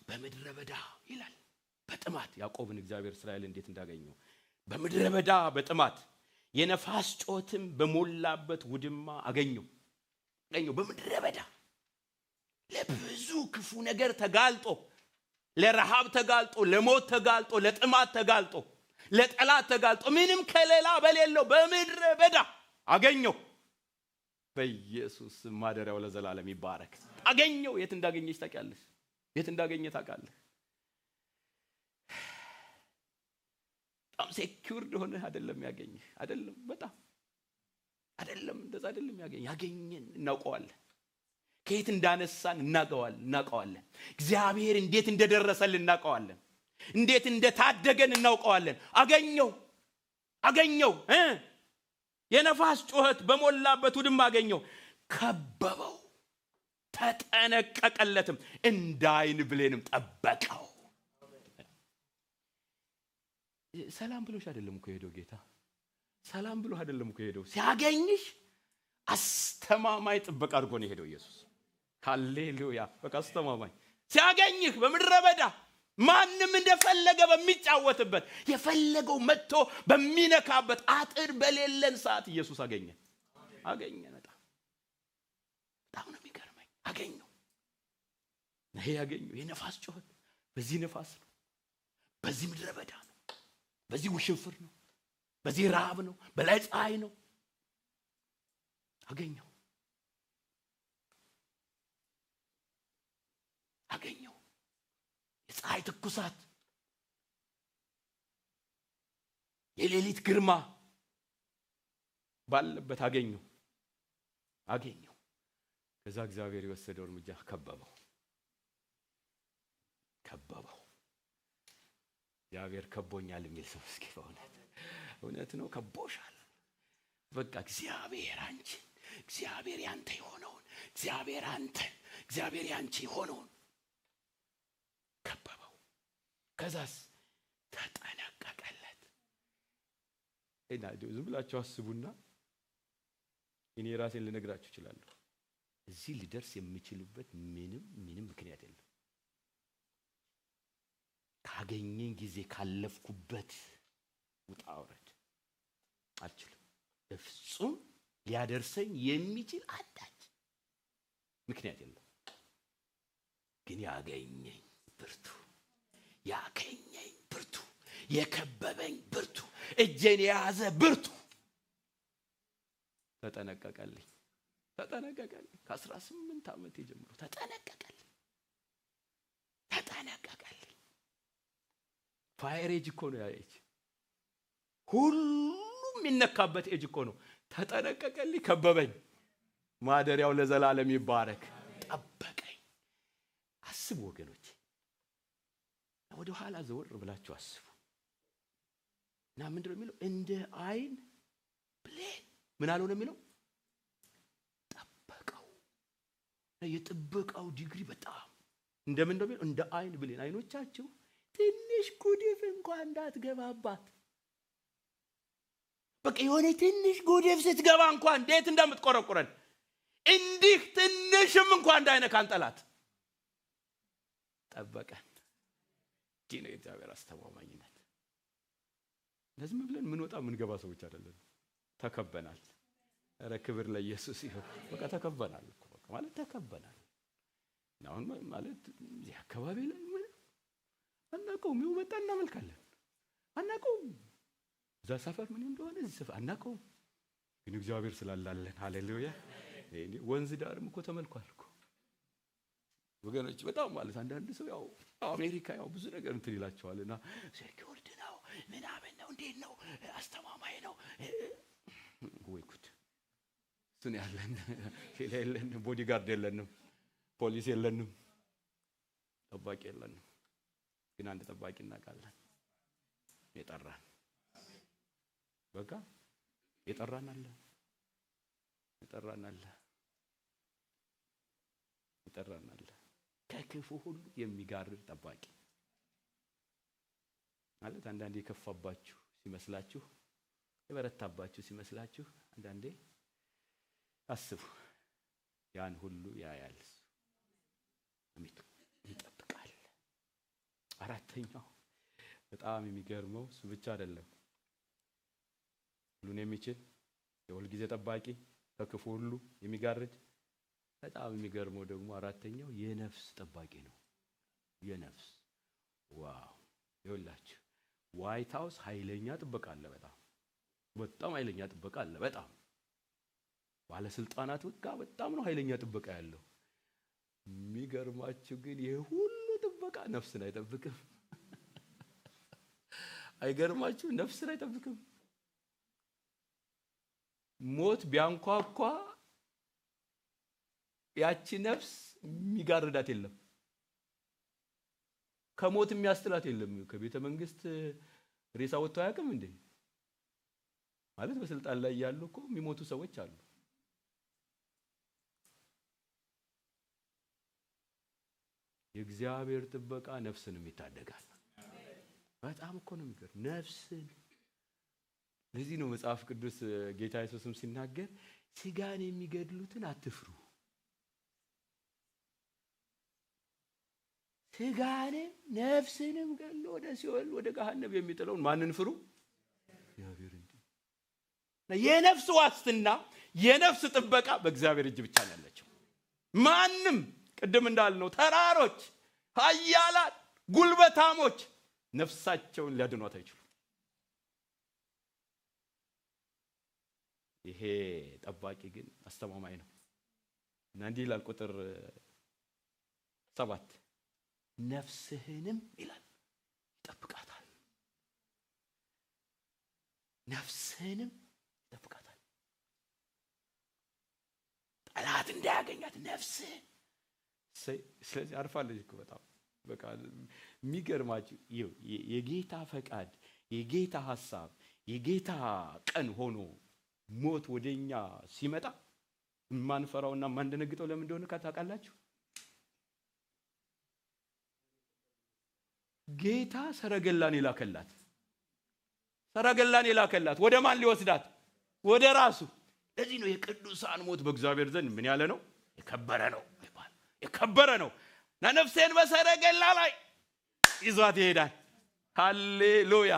በምድረ በዳ ይላል በጥማት ያዕቆብን እግዚአብሔር እስራኤል እንዴት እንዳገኘው በምድረ በዳ በጥማት የነፋስ ጮትም በሞላበት ውድማ አገኘው። በምድረ በዳ ለብዙ ክፉ ነገር ተጋልጦ፣ ለረሃብ ተጋልጦ፣ ለሞት ተጋልጦ፣ ለጥማት ተጋልጦ፣ ለጠላት ተጋልጦ ምንም ከሌላ በሌለው በምድረ በዳ አገኘው። በኢየሱስ ማደሪያው ለዘላለም ይባረክ። አገኘው። የት እንዳገኘች ታውቂያለሽ? የት እንዳገኘ ታውቃለህ? በጣም ሴኩርድ ሆነ አይደለም ያገኘህ፣ አይደለም በጣም አይደለም፣ እንደዛ አይደለም ያገኘን እናውቀዋለን። ከየት እንዳነሳን እናውቀዋለን። እግዚአብሔር እንዴት እንደደረሰልን እናውቀዋለን። እንዴት እንደታደገን እናውቀዋለን። አገኘው። የነፋስ ጩኸት በሞላበት ውድማ አገኘው። ከበበው፣ ተጠነቀቀለትም፣ እንዳይን ብሌንም ጠበቀው። ሰላም ብሎሽ አይደለም እኮ ሄደው ጌታ፣ ሰላም ብሎ አይደለም እኮ ሄደው። ሲያገኝሽ አስተማማኝ ጥበቃ አድርጎ ነው ሄደው ኢየሱስ። ሃሌሉያ! በቃ አስተማማኝ ሲያገኝህ በምድረ በዳ ማንም እንደፈለገ በሚጫወትበት የፈለገው መጥቶ በሚነካበት አጥር በሌለን ሰዓት ኢየሱስ አገኘ። በጣም ነው የሚገርመኝ። አገኘው። ይሄ ያገኘው የነፋስ ጩኸት በዚህ ነፋስ ነው፣ በዚህ ምድረ በዳ ነው፣ በዚህ ውሽንፍር ነው፣ በዚህ ረሃብ ነው፣ በላይ ፀሐይ ነው። አገኘው የፀሐይ ትኩሳት፣ የሌሊት ግርማ ባለበት አገኘው። ከዛ እግዚአብሔር የወሰደው እርምጃ ከበበው። እግዚአብሔር ከቦኛል የሚል ሰው እስኪ እውነት ነው ከቦሻል። በቃ እግዚአብሔር አንቺን፣ እግዚአብሔር ያንተ የሆነውን፣ እግዚአብሔር አንተን፣ እግዚአብሔር ያንቺ የሆነውን ከበበው። ከዛስ ተጠነቀቀለት። እና ዝም ብላችሁ አስቡና እኔ ራሴን ልነግራችሁ እችላለሁ። እዚህ ሊደርስ የሚችልበት ምንም ምክንያት የለም። ካገኘኝ ጊዜ ካለፍኩበት ውጣ ውረድ አልችልም። በፍጹም ሊያደርሰኝ የሚችል አንዳች ምክንያት የለም። ግን ያገኘኝ ብርቱ፣ የከበበኝ ብርቱ፣ እጄን የያዘ ብርቱ ተጠነቀቀልኝ። ከ18 ዓመት ጀምሮ ተጠነቀቀልኝ። ፋየር ኤጅ እኮ ነው ያ ኤጅ። ሁሉም የሚነካበት ኤጅ እኮ ነው። ተጠነቀቀልኝ፣ ከበበኝ። ማደሪያው ለዘላለም ይባረክ። ጠበቀኝ። አስቡ ወገኖች፣ ወደ ኋላ ዘወር ብላችሁ አስቡ እና ምንድነው የሚለው? እንደ አይን ብሌን ምን አለው ነው የሚለው? ጠበቀው። የጥበቃው ዲግሪ በጣም እንደምን ነው የሚለው? እንደ አይን ብሌን። አይኖቻችሁ ትንሽ ጉድፍ እንኳን እንዳትገባባት። በቃ የሆነ ትንሽ ጉድፍ ስትገባ እንኳን እንዴት እንደምትቆረቁረን እንዲህ ትንሽም እንኳን እንዳይነካን ጠላት ጠበቀን። ይህ ነው የእግዚአብሔር አስተማማኝነት። ለዚህ ብለን ምን ወጣ ምን ገባ ሰዎች አይደለም። ተከበናል። ኧረ ክብር ለኢየሱስ ይሁን። በቃ ተከበናል እኮ በቃ ማለት ተከበናል። አሁን ማለት እዚህ አካባቢ ላይ አናውቀውም። ይኸው መጣ እናመልካለን። አናውቀውም እዛ ሰፈር ምን እንደሆነ እዚህ ሰፈር አናውቀውም። ግን እግዚአብሔር ስላላለን ሃሌሉያ። ወንዝ ዳርም እኮ ተመልኳል እኮ ወገኖች። በጣም ማለት አንዳንድ ሰው ያው አሜሪካ ያው ብዙ ነገር እንትን ይላቸዋልና ሴኩሪቲ ነው ምናምን ነው እንዴት ነው አስተማማኝ ነው ወይ ጉድ። እሱን ያለን ሌላ የለንም፣ ቦዲጋርድ የለንም፣ ፖሊስ የለንም፣ ጠባቂ የለንም። ግን አንድ ጠባቂ እናውቃለን። የጠራን በቃ የጠራን አለ። ከክፉ ሁሉ የሚጋርድ ጠባቂ ማለት አንዳንዴ የከፋባችሁ ሲመስላችሁ፣ የበረታባችሁ ሲመስላችሁ አንዳንዴ አስቡ። ያን ሁሉ ያያል፣ ይጠብቃል። አራተኛው በጣም የሚገርመው እሱ ብቻ አይደለም። ሁሉን የሚችል የሁል ጊዜ ጠባቂ፣ ከክፉ ሁሉ የሚጋርድ። በጣም የሚገርመው ደግሞ አራተኛው የነፍስ ጠባቂ ነው። የነፍስ ዋው! ይኸውላችሁ ዋይት ሃውስ ኃይለኛ ጥበቃ አለ። በጣም ኃይለኛ ጥበቃ አለ። በጣም ባለስልጣናት በጣም ነው ኃይለኛ ጥበቃ ያለው። የሚገርማችሁ ግን የሁሉ ጥበቃ ነፍስን አይጠብቅም። አይገርማችሁ? ነፍስን አይጠብቅም። ሞት ቢያንኳኳ ያቺ ነፍስ የሚጋርዳት የለም። ከሞት የሚያስጥላት የለም። ከቤተ መንግስት ሬሳ ወጥቶ አያውቅም እንዴ? ማለት በስልጣን ላይ ያሉ እኮ የሚሞቱ ሰዎች አሉ። የእግዚአብሔር ጥበቃ ነፍስንም ይታደጋል። በጣም እኮ ነው የሚገርም ነፍስን። ለዚህ ነው መጽሐፍ ቅዱስ ጌታ ኢየሱስም ሲናገር ስጋን የሚገድሉትን አትፍሩ፣ ስጋንም ነፍስንም ገድሎ ወደ ሲኦል ወደ ገሃነም የሚጥለውን ማንን ፍሩ? እግዚአብሔርን። የነፍስ ዋስትና የነፍስ ጥበቃ በእግዚአብሔር እጅ ብቻ ነው ያለችው። ማንም ቅድም እንዳልነው ተራሮች፣ ኃያላን፣ ጉልበታሞች ነፍሳቸውን ሊያድኗት አይችሉም። ይሄ ጠባቂ ግን አስተማማኝ ነው እና እንዲህ ይላል ቁጥር 7 ነፍስህንም ይላል ይጠብቃታል። ነፍስህንም ይጠብቃታል። ጠላት እንዳያገኛት ነፍስህን። ስለዚህ አርፋለች እኮ በጣም በቃ የሚገርማችሁ የጌታ ፈቃድ፣ የጌታ ሐሳብ፣ የጌታ ቀን ሆኖ ሞት ወደኛ ሲመጣ ማንፈራውና ማንደነግጠው ለምን እንደሆነ ታውቃላችሁ? ጌታ ሰረገላን ይላከላት። ሰረገላን ይላከላት ወደ ማን ሊወስዳት? ወደ ራሱ። ለዚህ ነው የቅዱሳን ሞት በእግዚአብሔር ዘንድ ምን ያለ ነው? የከበረ ነው ይባል። የከበረ ነው እና ነፍሴን በሰረገላ ላይ ይዟት ይሄዳል። ሃሌሉያ።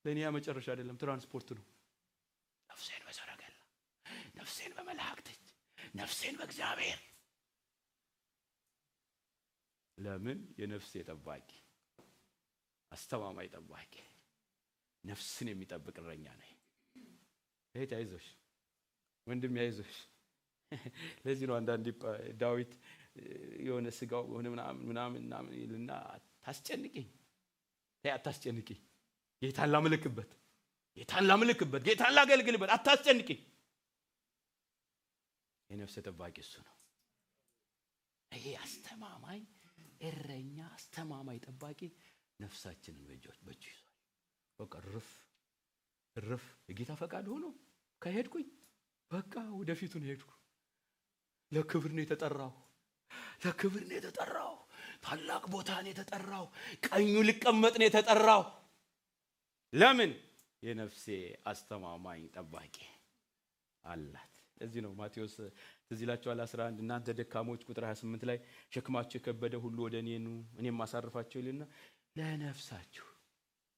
ለኔ ያ መጨረሻ አይደለም፣ ትራንስፖርት ነው። ነፍሴን በሰረገላ፣ ነፍሴን በመላእክት፣ ነፍሴን በእግዚአብሔር። ለምን? የነፍሴ ጠባቂ፣ አስተማማኝ ጠባቂ፣ ነፍስን የሚጠብቅ እረኛ ነው። እህት አይዞሽ፣ ወንድም አይዞሽ። ለዚህ ነው አንዳንዴ ዳዊት የሆነ ስጋው ሆነ ምናምን ይልና ታስጨንቂኝ፣ አታስጨንቂኝ፣ ጌታን ላምልክበት፣ ጌታን ላገልግልበት፣ አታስጨንቂኝ። የነፍስ ጠባቂ እሱ ነው። ይሄ አስተማማኝ እረኛ፣ አስተማማኝ ጠባቂ ነፍሳችንን በእጁ ይዟል። በቃ እርፍ የጌታ ፈቃድ ሆኖ ከሄድኩኝ በቃ ወደፊቱ ነው ሄድኩ። ለክብር ነው የተጠራው። ታላቅ ቦታ ነው የተጠራው። ቀኙ ልቀመጥ ነው የተጠራው። ለምን? የነፍሴ አስተማማኝ ጠባቂ አላት። እዚህ ነው ማቴዎስ ትዝ ይላችኋል 11 እናንተ ደካሞች ቁጥር 28 ላይ ሸክማችሁ የከበደ ሁሉ ወደ እኔ ኑ እኔም አሳርፋችሁ ይልና ለነፍሳችሁ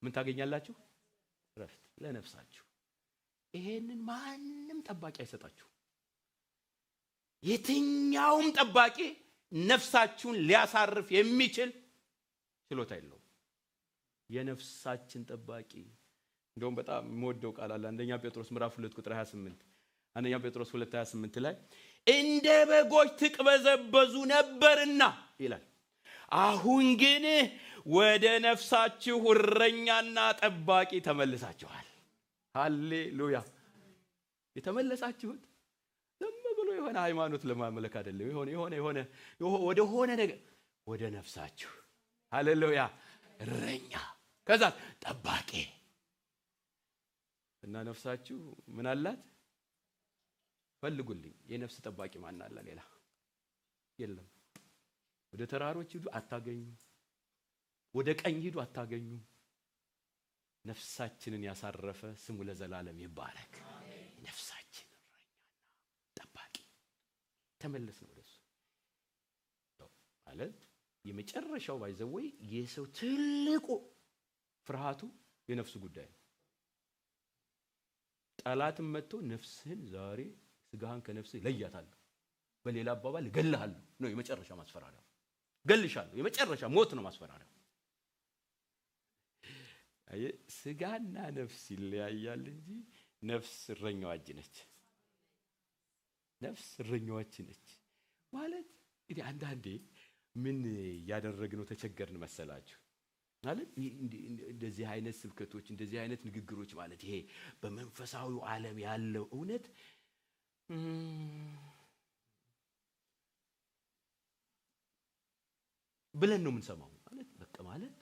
ምን ታገኛላችሁ? ረፍት ለነፍሳችሁ። ይሄንን ማንም ጠባቂ አይሰጣችሁ። የትኛውም ጠባቂ ነፍሳችሁን ሊያሳርፍ የሚችል ችሎታ የለውም። የነፍሳችን ጠባቂ እንደውም በጣም የምወደው ቃል አለ። አንደኛ ጴጥሮስ ምዕራፍ 2 ቁጥር 28 አንደኛ ጴጥሮስ 2:28 ላይ እንደ በጎች ትቅበዘበዙ ነበርና ይላል፣ አሁን ግን ወደ ነፍሳችሁ እረኛና ጠባቂ ተመልሳችኋል። ሃሌሉያ። የተመለሳችሁት ዝም ብሎ የሆነ ሃይማኖት ለማምለክ አይደለም። ወደ ሆነ ነገር ወደ ነፍሳችሁ። ሃሌሉያ። እረኛ ከዛ ጠባቂ እና ነፍሳችሁ ምን አላት? ፈልጉልኝ። የነፍስ ጠባቂ ማን አለ? ሌላ የለም። ወደ ተራሮች ሂዱ አታገኙ፣ ወደ ቀኝ ሂዱ አታገኙ። ነፍሳችንን ያሳረፈ ስሙ ለዘላለም ይባረክ። ነፍሳችን እረኛና ጠባቂ ተመለስ ነው ወደሱ ማለት የመጨረሻው ባይዘወይ የሰው ትልቁ ፍርሃቱ የነፍሱ ጉዳይ ነው። ጠላትም መጥቶ ነፍስህን ዛሬ ስጋህን ከነፍስህ ለያታለሁ፣ በሌላ አባባል እገልሃለሁ ነው የመጨረሻ ማስፈራሪያው። ገልሻለሁ፣ የመጨረሻ ሞት ነው ማስፈራሪያው። ስጋና ነፍስ ይለያያል እንጂ ነፍስ እረኛዋ እጅ ነች። ነፍስ እረኛዋ እጅ ነች ማለት እንግዲህ አንዳንዴ ምን ያደረግነው ተቸገርን መሰላችሁ? ማለት እንደዚህ አይነት ስብከቶች እንደዚህ አይነት ንግግሮች ማለት ይሄ በመንፈሳዊው ዓለም ያለው እውነት ብለን ነው የምንሰማው። ማለት በቃ ማለት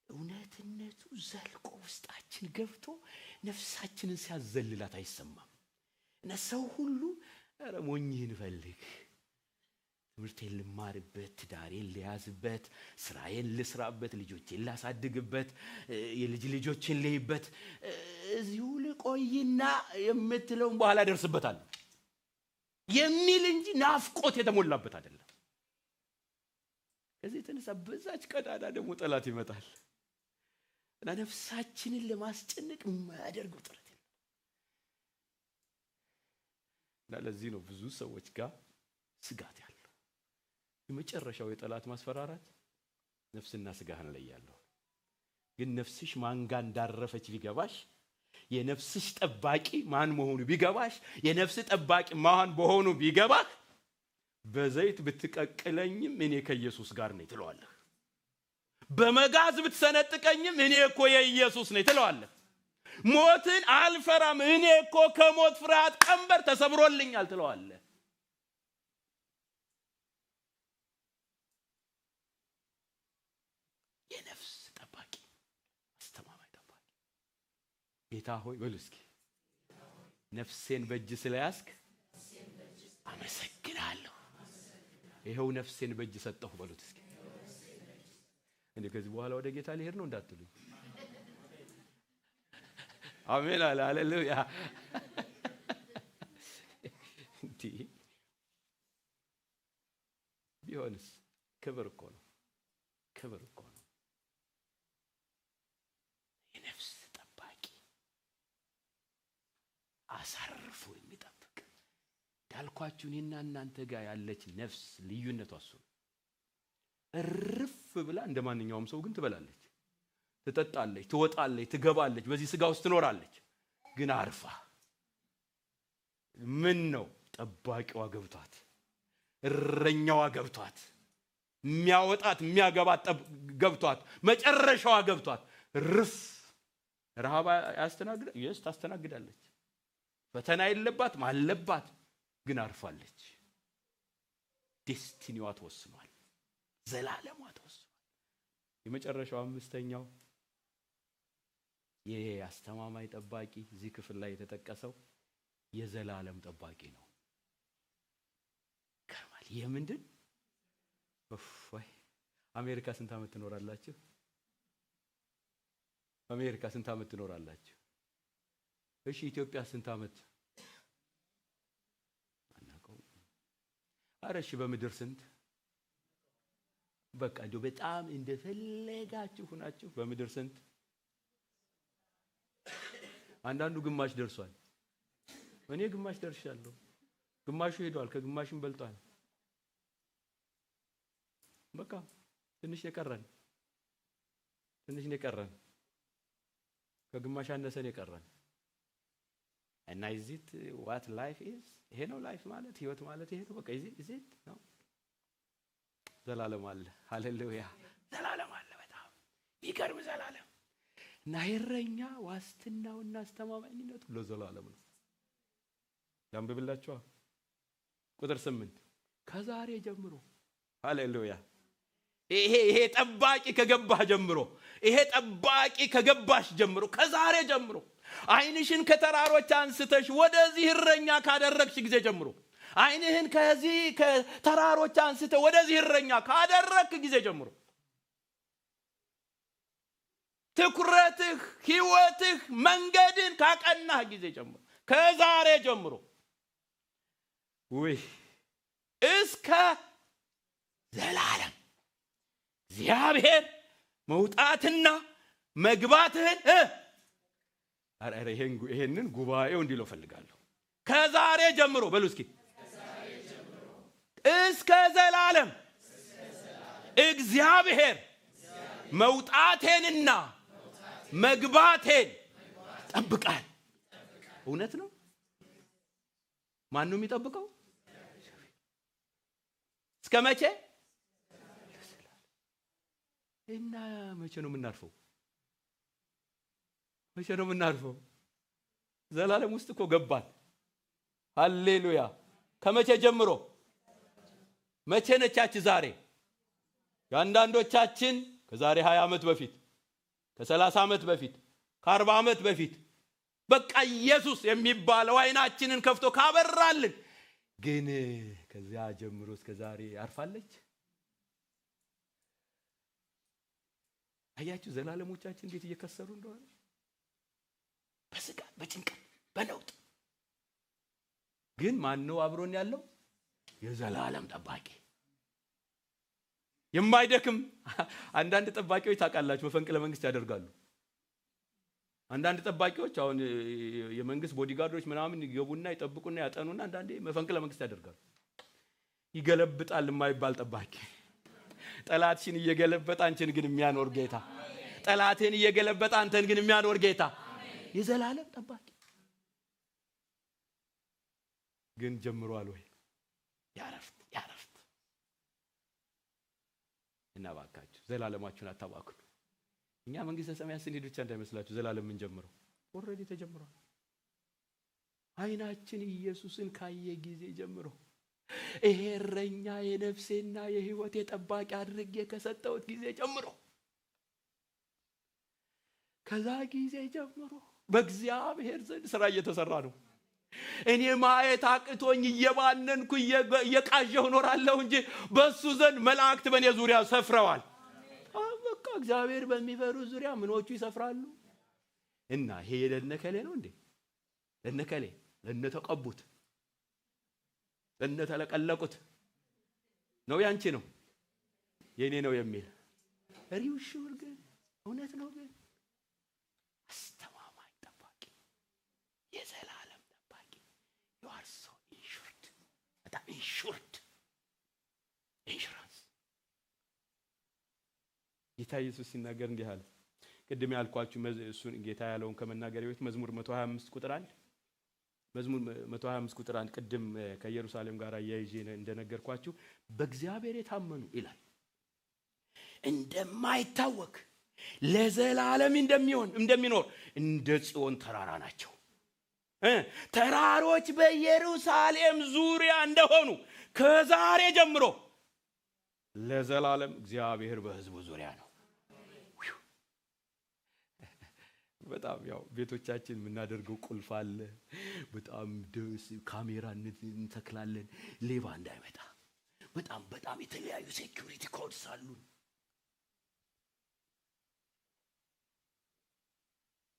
እውነትነቱ ዘልቆ ውስጣችን ገብቶ ነፍሳችንን ሲያዘልላት አይሰማም። እና ሰው ሁሉ ኧረ ሞኝህን ፈልግ፣ ትምህርቴን ልማርበት፣ ትዳሬን ልያዝበት፣ ስራዬን ልስራበት፣ ልጆቼን ላሳድግበት፣ የልጅ ልጆቼን ልይበት፣ እዚሁ ልቆይና የምትለውን በኋላ ደርስበታል የሚል እንጂ ናፍቆት የተሞላበት አይደለም። ከዚህ የተነሳ በዛች ቀዳዳ ደግሞ ጠላት ይመጣል እና ነፍሳችንን ለማስጨነቅ የማያደርገው ጥረት የለም። እና ለዚህ ነው ብዙ ሰዎች ጋር ስጋት ያለው። የመጨረሻው የጠላት ማስፈራራት ነፍስና ስጋህን ለያለሁ። ግን ነፍስሽ ማን ጋር እንዳረፈች ቢገባሽ የነፍስሽ ጠባቂ ማን መሆኑ ቢገባሽ፣ የነፍስ ጠባቂ ማን በሆኑ ቢገባህ፣ በዘይት ብትቀቅለኝም እኔ ከኢየሱስ ጋር ነኝ ትለዋለህ። በመጋዝ ብትሰነጥቀኝም እኔ እኮ የኢየሱስ ነኝ ትለዋለህ። ሞትን አልፈራም፣ እኔ እኮ ከሞት ፍርሃት ቀንበር ተሰብሮልኛል ትለዋለህ። የነፍስ ጠባቂ፣ አስተማማኝ ጠባቂ። ጌታ ሆይ በሉ እስኪ፣ ነፍሴን በእጅ ስለያዝክ አመሰግናለሁ። ይኸው ነፍሴን በእጅ ሰጠሁ በሉት እስኪ። እንዴ ከዚህ በኋላ ወደ ጌታ ሊሄድ ነው እንዳትሉኝ። አሜን አለ። ሃሌሉያ። እንዴ ቢሆንስ ክብር እኮ ነው፣ ክብር እኮ ነው። የነፍስ ጠባቂ አሳርፎ የሚጠብቅ እንዳልኳችሁ እኔና እናንተ ጋር ያለች ነፍስ ልዩነቷ እሱ ነው። እርፍ ብላ እንደ ማንኛውም ሰው ግን ትበላለች፣ ትጠጣለች፣ ትወጣለች፣ ትገባለች፣ በዚህ ስጋ ውስጥ ትኖራለች። ግን አርፋ ምን ነው ጠባቂዋ ገብቷት፣ እረኛዋ ገብቷት፣ የሚያወጣት የሚያገባት ገብቷት፣ መጨረሻዋ ገብቷት ርፍ። ረሃብ ያስተናግዳ ይስ ታስተናግዳለች። ፈተና የለባትም አለባት፣ ግን አርፋለች። ዴስቲኒዋ ተወስኗል፣ ዘላለሟ ተወስኗል። የመጨረሻው አምስተኛው የአስተማማኝ ጠባቂ እዚህ ክፍል ላይ የተጠቀሰው የዘላለም ጠባቂ ነው። ከርማል የምንድን ወይ አሜሪካ ስንት ዓመት ትኖራላችሁ? አሜሪካ ስንት ዓመት ትኖራላችሁ? እሺ ኢትዮጵያ ስንት ዓመት አናውቀው። ኧረ እሺ በምድር ስንት? በቃ እንደው በጣም እንደፈለጋችሁ ሆናችሁ በምድር ስንት? አንዳንዱ ግማሽ ደርሷል። እኔ ግማሽ ደርሻለሁ። ግማሹ ሄዷል፣ ከግማሽም በልጧል። በቃ ትንሽ የቀረን ከግማሽ አነሰን የቀረን እና ኢዚት ዋት ላይፍ ኢዝ። ይሄ ነው ላይፍ ማለት፣ ህይወት ማለት ይሄ ነው። በቃ ኢዚት ነው። ዘላለም አለ። ሃሌሉያ። ዘላለም አለ። በጣም ይገርም ዘላለም። እና እረኛ ዋስትናውና አስተማማኝነቱ ለዘላለም ነው። ላንብብላችኋ ቁጥር 8 ከዛሬ ጀምሮ። ሃሌሉያ። ይሄ ጠባቂ ከገባህ ጀምሮ፣ ይሄ ጠባቂ ከገባሽ ጀምሮ፣ ከዛሬ ጀምሮ ዓይንሽን ከተራሮች አንስተሽ ወደዚህ እረኛ ካደረግሽ ጊዜ ጀምሮ፣ ዓይንህን ከዚህ ከተራሮች አንስተህ ወደዚህ እረኛ ካደረግክ ጊዜ ጀምሮ፣ ትኩረትህ፣ ህይወትህ፣ መንገድን ካቀናህ ጊዜ ጀምሮ፣ ከዛሬ ጀምሮ እስከ ዘላለም እግዚአብሔር መውጣትና መግባትህን ይሄንን ጉባኤው እንዲለው ፈልጋለሁ። ከዛሬ ጀምሮ በሉ እስኪ፣ እስከ ዘላለም እግዚአብሔር መውጣቴንና መግባቴን ጠብቃል። እውነት ነው። ማን ነው የሚጠብቀው? እስከ መቼ? እና መቼ ነው የምናርፈው? መቼ ነው የምናርፈው? ዘላለም ውስጥ እኮ ገባን። ሃሌሉያ። ከመቼ ጀምሮ? መቼ ነቻች? ዛሬ። የአንዳንዶቻችን ከዛሬ 20 ዓመት በፊት፣ ከ30 ዓመት በፊት፣ ከ40 ዓመት በፊት በቃ ኢየሱስ የሚባለው አይናችንን ከፍቶ ካበራልን፣ ግን ከዚያ ጀምሮ እስከ ዛሬ አርፋለች። አያችሁ ዘላለሞቻችን እንዴት እየከሰሩ እንደሆነ፣ በስጋት በጭንቀት በነውጥ። ግን ማን ነው አብሮን ያለው? የዘላለም ጠባቂ፣ የማይደክም። አንዳንድ ጠባቂዎች ታውቃላችሁ መፈንቅለ መንግስት ያደርጋሉ። አንዳንድ ጠባቂዎች አሁን የመንግስት ቦዲጋርዶች ምናምን ይገቡና ይጠብቁና ያጠኑና አንዳንዴ መፈንቅለ መንግስት ያደርጋሉ። ይገለብጣል የማይባል ጠባቂ። ጠላትሽን እየገለበጠ አንቺን ግን የሚያኖር ጌታ። ጠላትን እየገለበጠ አንተን ግን የሚያኖር ጌታ። የዘላለም ጠባቂ ግን ጀምሯል ወይ? ያረፍት እና ባካችሁ ዘላለማችሁን አታባክኑ። እኛ መንግስተ ሰማያት ስንሄድ ብቻ እንዳይመስላችሁ ዘላለም ምን ጀምረው ኦሬዲ ተጀምሯል። አይናችን ኢየሱስን ካየ ጊዜ ጀምሮ ይሄ እረኛ የነፍሴና የህይወቴ ጠባቂ አድርጌ ከሰጠሁት ጊዜ ጀምሮ ከዛ ጊዜ ጀምሮ በእግዚአብሔር ዘንድ ስራ እየተሰራ ነው። እኔ ማየት አቅቶኝ እየባነንኩ እየቃዠሁ ኖራለሁ እንጂ በሱ ዘንድ መላእክት በእኔ ዙሪያ ሰፍረዋል። በቃ እግዚአብሔር በሚፈሩ ዙሪያ ምኖቹ ይሰፍራሉ። እና ይሄ ለነከሌ ነው እንዴ? ለነከሌ ለነተቀቡት ለነተለቀለቁት ነው? ያንቺ ነው የኔ ነው የሚል ሪውሹር ግን እውነት ነው። ግን አስተማማኝ ጠባቂ የዘላለም ጠባቂ you are so insured በጣም insured insurance ጌታ ኢየሱስ ሲናገር እንዲህ አለ። ቅድም ያልኳችሁ እሱን ጌታ ያለውን ከመናገር በፊት መዝሙር 125 ቁጥር 1 መዝሙር 125 ቁጥር 1 ቅድም ከኢየሩሳሌም ጋር ያይዤ እንደነገርኳችሁ በእግዚአብሔር የታመኑ ይላል እንደማይታወክ ለዘላለም እንደሚኖር እንደ ጽዮን ተራራ ናቸው። ተራሮች በኢየሩሳሌም ዙሪያ እንደሆኑ ከዛሬ ጀምሮ ለዘላለም እግዚአብሔር በሕዝቡ ዙሪያ ነው። በጣም ያው ቤቶቻችን የምናደርገው ቁልፍ አለ። በጣም ካሜራ እንተክላለን ሌባ እንዳይመጣ። በጣም የተለያዩ ሴኩሪቲ ኮድስ አሉ።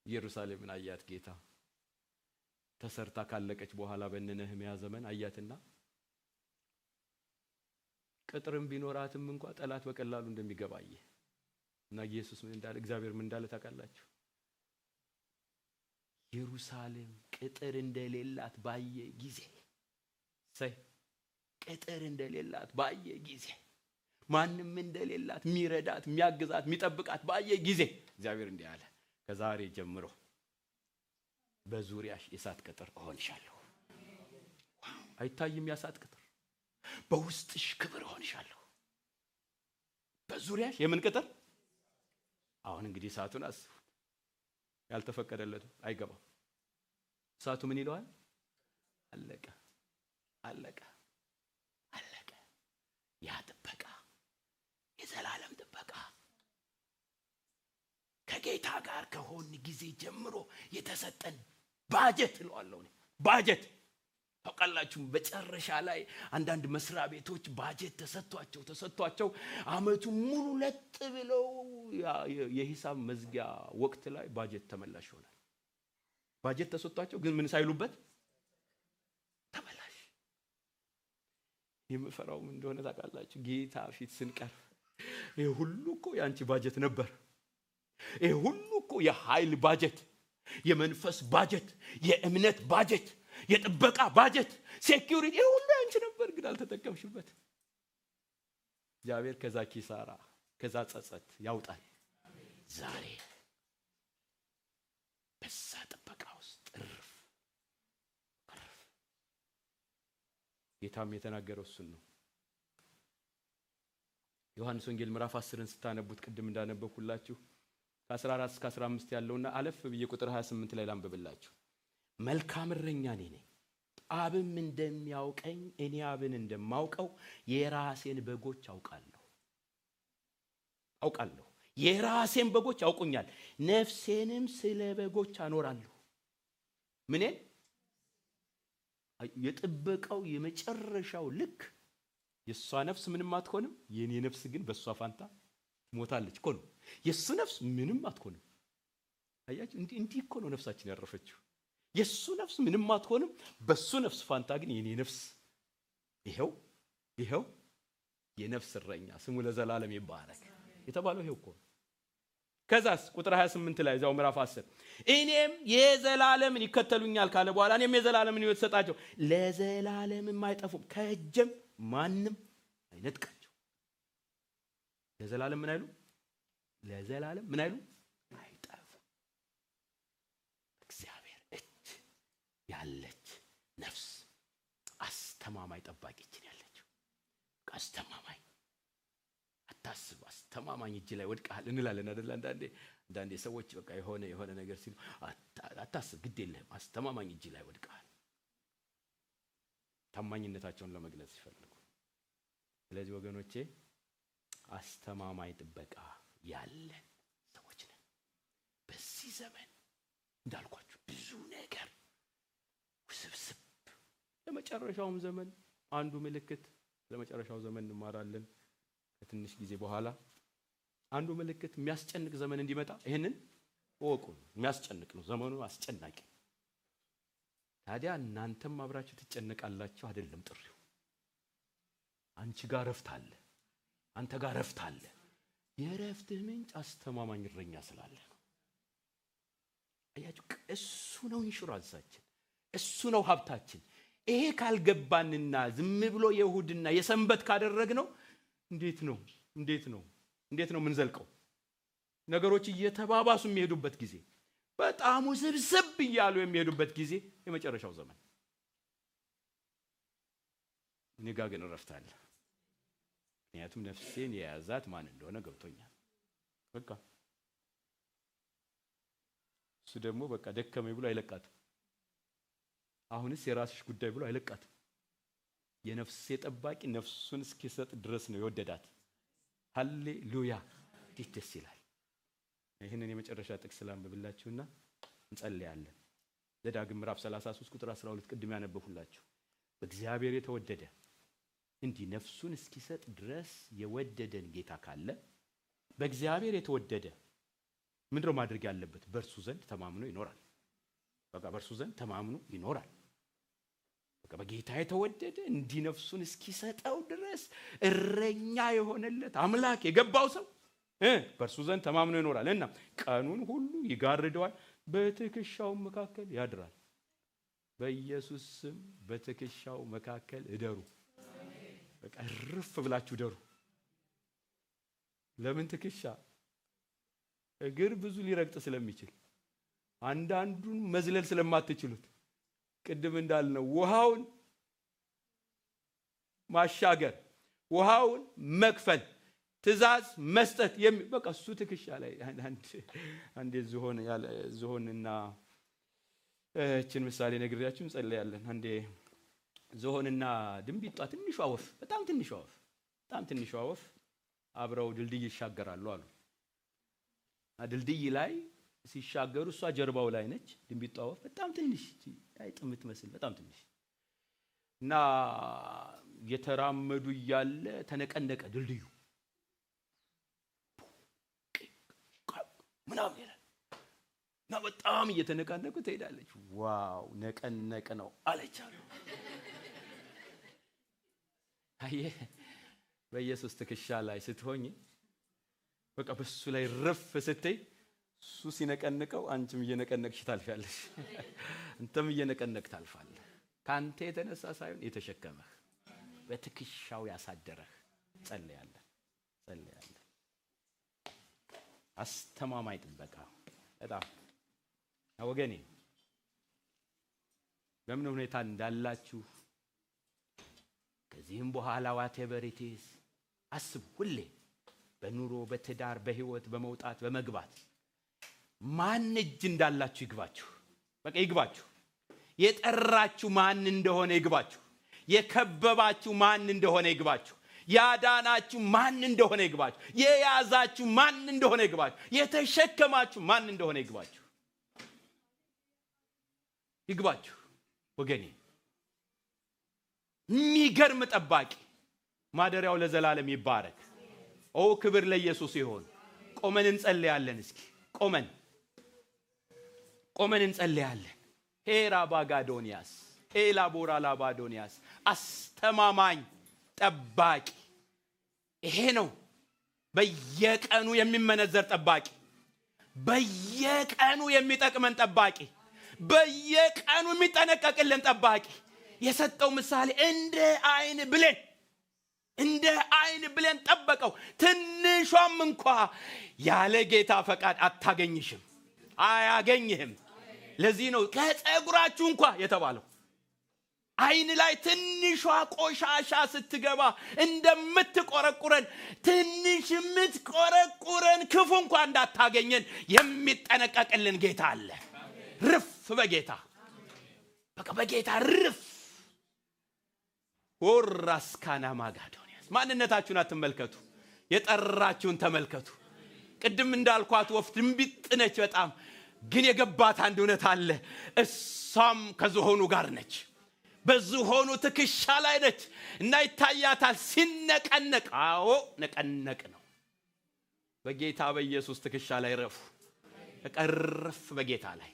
ኢየሩሳሌምን አያት ጌታ ተሰርታ ካለቀች በኋላ በነነህምያ ዘመን አያትና ቅጥርም ቢኖራትም እንኳን ጠላት በቀላሉ እንደሚገባየ እና ኢየሱስ ምን እንዳለ እግዚአብሔር ምን እንዳለ ታውቃላችሁ? ኢየሩሳሌም ቅጥር እንደሌላት ባየ ጊዜ ቅጥር እንደሌላት ባየ ጊዜ ማንም እንደሌላት ሚረዳት ሚያግዛት ሚጠብቃት ባየ ጊዜ እግዚአብሔር እንዲህ አለ ከዛሬ ጀምሮ በዙሪያሽ የሳት ቅጥር እሆንሻለሁ። አይታይም ያሳት ቅጥር በውስጥሽ ክብር እሆንሻለሁ። በዙሪያሽ የምን ቅጥር? አሁን እንግዲህ እሳቱን አስቡ። ያልተፈቀደለት አይገባም። እሳቱ ምን ይለዋል? አለቀ። ያ ጥበቃ የዘላለም ጥበቃ ከጌታ ጋር ከሆነ ጊዜ ጀምሮ የተሰጠን ባጀት እለዋለሁ። ባጀት ታውቃላችሁ፣ በጨረሻ ላይ አንዳንድ መስሪያ ቤቶች ባጀት ተሰጥቷቸው አመቱ ሙሉ ለጥ ብለው የሂሳብ መዝጊያ ወቅት ላይ ባጀት ተመላሽ ይሆናል። ባጀት ተሰጥቷቸው ግን ምን ሳይሉበት ተመላሽ። የምፈራው ምን እንደሆነ ታውቃላችሁ? ጌታ ፊት ስንቀርብ ይሄ ሁሉ እኮ ያንቺ ባጀት ነበር፣ ይሄ ሁሉ እኮ የኃይል ባጀት፣ የመንፈስ ባጀት፣ የእምነት ባጀት፣ የጥበቃ ባጀት፣ ሴኩሪቲ ሁሉ ያንቺ ነበር፣ ግን አልተጠቀምሽበት። እግዚአብሔር ከዛ ኪሳራ ከዛ ጸጸት ያውጣል። ዛሬ በዛ ጥበቃ ውስጥ እርፍ። ጌታም የተናገረው እሱን ነው። ዮሐንስ ወንጌል ምዕራፍ 10ን ስታነቡት ቅድም እንዳነበብኩላችሁ ከ14 እስከ 15 ያለውና አለፍ ብዬ ቁጥር 28 ላይ ላንብብላችሁ። መልካም እረኛ እኔ ነኝ፣ አብም እንደሚያውቀኝ እኔ አብን እንደማውቀው የራሴን በጎች አውቃለሁ። የራሴን በጎች ያውቁኛል፣ ነፍሴንም ስለ በጎች አኖራለሁ። ምንን? የጥበቃው የመጨረሻው ልክ የሷ ነፍስ ምንም አትሆንም፣ የኔ ነፍስ ግን በሷ ፋንታ ሞታለች እኮ ነው። የሱ ነፍስ ምንም አትሆንም። አያችሁ፣ እንዲህ እኮ ነው ነፍሳችን ያረፈችው። የሱ ነፍስ ምንም አትሆንም፣ በሱ ነፍስ ፋንታ ግን የኔ ነፍስ ይሄው የነፍስ እረኛ ስሙ ለዘላለም ይባረክ የተባለው ይሄው እኮ። ከዛስ ቁጥር 28 ላይ እዛው ምዕራፍ 10 እኔም የዘላለምን ይከተሉኛል ካለ በኋላ እኔም የዘላለምን ሕይወት ሰጣቸው፣ ለዘላለምም አይጠፉም፣ ከእጄም ማንም አይነጥቃቸው። ለዘላለም ምን አይሉ? ለዘላለም ምን አይሉ? አይጠፉም። አስተማማኝ ጠባቂችን ያለችው። አስተማማኝ አታስብ፣ አስተማማኝ እጅ ላይ ወድቀሃል እንላለን አይደል? አንዳንዴ ሰዎች በቃ የሆነ ነገር ሲሉ አታስብ፣ ግድ የለህም፣ አስተማማኝ እጅ ላይ ወድቀሃል፣ ታማኝነታቸውን ለመግለጽ ሲፈልጉ። ስለዚህ ወገኖቼ አስተማማኝ ጥበቃ ያለን ሰዎች ነን። በዚህ ዘመን እንዳልኳችሁ ብዙ ነገር ውስብስብ። ለመጨረሻውም ዘመን አንዱ ምልክት፣ ለመጨረሻው ዘመን እንማራለን ከትንሽ ጊዜ በኋላ። አንዱ ምልክት የሚያስጨንቅ ዘመን እንዲመጣ ይሄንን ወቁ። የሚያስጨንቅ ነው ዘመኑ፣ አስጨናቂ። ታዲያ እናንተም አብራችሁ ትጨነቃላችሁ አይደለም ጥሪው። አንቺ ጋር ረፍት አለ፣ አንተ ጋር ረፍት አለ። የረፍትህ ምንጭ አስተማማኝ እረኛ ስላለ ነው። አያችሁ፣ እሱ ነው ኢንሹራንሳችን፣ እሱ ነው ሀብታችን። ይሄ ካልገባንና ዝም ብሎ የይሁድና የሰንበት ካደረግነው እንዴት ነው ምን ዘልቀው? ነገሮች እየተባባሱ የሚሄዱበት ጊዜ፣ በጣም ውስብስብ እያሉ የሚሄዱበት ጊዜ የመጨረሻው ዘመን። እኔ ጋር ግን ረፍት አለ። ምክንያቱም ነፍሴን የያዛት ማን እንደሆነ ገብቶኛል። በቃ እሱ ደግሞ በቃ ደከመኝ ብሎ አይለቃትም። አሁንስ የራስሽ ጉዳይ ብሎ አይለቃትም። የነፍሴ ጠባቂ ነፍሱን እስኪሰጥ ድረስ ነው የወደዳት። ሃሌሉያ! እንዴት ደስ ይላል። ይህንን የመጨረሻ ጥቅስ ላንብብላችሁና እንጸልያለን። ዘዳግም ምዕራፍ 33 ቁጥር 12 ቅድም ያነበብኩላችሁ። በእግዚአብሔር የተወደደ እንዲህ ነፍሱን እስኪሰጥ ድረስ የወደደን ጌታ ካለ በእግዚአብሔር የተወደደ ምንድነው ማድረግ ያለበት? በእርሱ ዘንድ ተማምኖ ይኖራል። በቃ በእርሱ ዘንድ ተማምኖ ይኖራል። በቃ በጌታ የተወደደ እንዲህ ነፍሱን እስኪሰጠው ድረስ እረኛ የሆነለት አምላክ የገባው ሰው በእርሱ ዘንድ ተማምኖ ይኖራል እና ቀኑን ሁሉ ይጋርደዋል፣ በትከሻው መካከል ያድራል። በኢየሱስ ስም በትከሻው መካከል እደሩ። በቃ እርፍ ብላችሁ እደሩ። ለምን? ትከሻ እግር ብዙ ሊረግጥ ስለሚችል፣ አንዳንዱን መዝለል ስለማትችሉት፣ ቅድም እንዳልነው ውሃውን ማሻገር፣ ውሃውን መክፈል፣ ትእዛዝ መስጠት በቃ እሱ ትከሻ ላይ አንዴ ዝሆንና እችን ምሳሌ ነግሬያችሁ እንጸልያለን። አንዴ ዝሆንና ድንቢጧ ትንሿ ወፍ፣ በጣም ትንሿ ወፍ አብረው ድልድይ ይሻገራሉ አሉ። ድልድይ ላይ ሲሻገሩ እሷ ጀርባው ላይ ነች፣ ድንቢጧ ወፍ በጣም ትንሽ አይጥ የምትመስል በጣም ትንሽ እና የተራመዱ እያለ ተነቀነቀ ድልድዩ ምናምን ይላል እና በጣም እየተነቃነቁ ትሄዳለች። ዋው ነቀነቅ ነው አለች አሉ። አየህ፣ በኢየሱስ ትከሻ ላይ ስትሆኝ በቃ በሱ ላይ ረፍ ስትይ እሱ ሲነቀንቀው አንቺም እየነቀነቅሽ ታልፋለሽ። አንተም እየነቀነቅ ታልፋለህ። ካንተ የተነሳ ሳይሆን የተሸከመህ በትከሻው ያሳደረህ። ጸልያለን። አስተማማኝ ጥበቃ በጣም ወገኔ፣ በምን ሁኔታ እንዳላችሁ ከዚህም በኋላ whatever it is አስቡ። ሁሌ በኑሮ በትዳር በህይወት በመውጣት በመግባት ማን እጅ እንዳላችሁ ይግባችሁ። በቃ ይግባችሁ። የጠራችሁ ማን እንደሆነ ይግባችሁ። የከበባችሁ ማን እንደሆነ ይግባችሁ። ያዳናችሁ ማን እንደሆነ ይግባችሁ። የያዛችሁ ማን እንደሆነ ይግባችሁ። የተሸከማችሁ ማን እንደሆነ ይግባችሁ ወገኔ። የሚገርም ጠባቂ፣ ማደሪያው ለዘላለም ይባረክ። ኦ ክብር ለኢየሱስ ይሁን። ቆመን እንጸልያለን። እስኪ ቆመን እንጸልያለን። ሄራ ባጋዶኒያስ ኤላቦራ ላባዶኒያስ አስተማማኝ ጠባቂ ይሄ ነው። በየቀኑ የሚመነዘር ጠባቂ፣ በየቀኑ የሚጠቅመን ጠባቂ፣ በየቀኑ የሚጠነቀቅልን ጠባቂ። የሰጠው ምሳሌ እንደ አይን ብሌን ጠበቀው። ትንሿም እንኳ ያለ ጌታ ፈቃድ አታገኝሽም፣ አያገኝህም። ለዚህ ነው ከፀጉራችሁ እንኳ የተባለው። አይን ላይ ትንሿ ቆሻሻ ስትገባ እንደምትቆረቁረን ትንሽ የምትቆረቁረን ክፉ እንኳን እንዳታገኘን የሚጠነቀቅልን ጌታ አለ። ርፍ በጌታ በቃ በጌታ ርፍ። ወራስካና ማጋዶንያስ ማንነታችሁን አትመልከቱ፣ የጠራችሁን ተመልከቱ። ቅድም እንዳልኳት ወፍ ድንቢጥ ነች በጣም ግን የገባት አንድ እውነት አለ። እሷም ከዝሆኑ ጋር ነች፣ በዝሆኑ ትከሻ ላይ ነች እና ይታያታል ሲነቀነቅ። አዎ ነቀነቅ ነው። በጌታ በኢየሱስ ትከሻ ላይ ረፉ፣ ተቀርፍ በጌታ ላይ።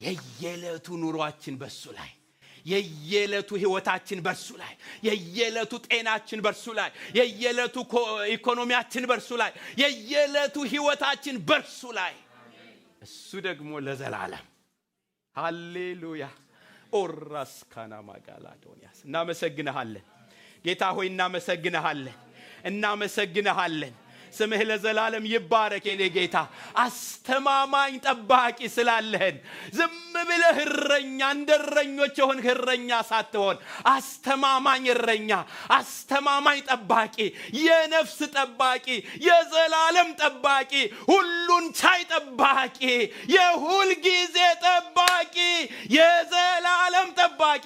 የየለቱ ኑሯችን በሱ ላይ፣ የየለቱ ህይወታችን በሱ ላይ፣ የየለቱ ጤናችን በሱ ላይ፣ የየለቱ ኢኮኖሚያችን በሱ ላይ፣ የየለቱ ህይወታችን በሱ ላይ። እሱ ደግሞ ለዘላለም። ሃሌሉያ። ኦራስካና ማጋላዶንያስ እናመሰግንሃለን ጌታ ሆይ፣ እናመሰግንሃለን። ስምህ ለዘላለም ይባረክ የኔ ጌታ። አስተማማኝ ጠባቂ ስላለህን ዝም ብለህ እረኛ እንደረኞች የሆንክ እረኛ ሳትሆን አስተማማኝ እረኛ፣ አስተማማኝ ጠባቂ፣ የነፍስ ጠባቂ፣ የዘላለም ጠባቂ፣ ሁሉን ቻይ ጠባቂ፣ የሁል ጊዜ ጠባቂ፣ የዘላለም ጠባቂ።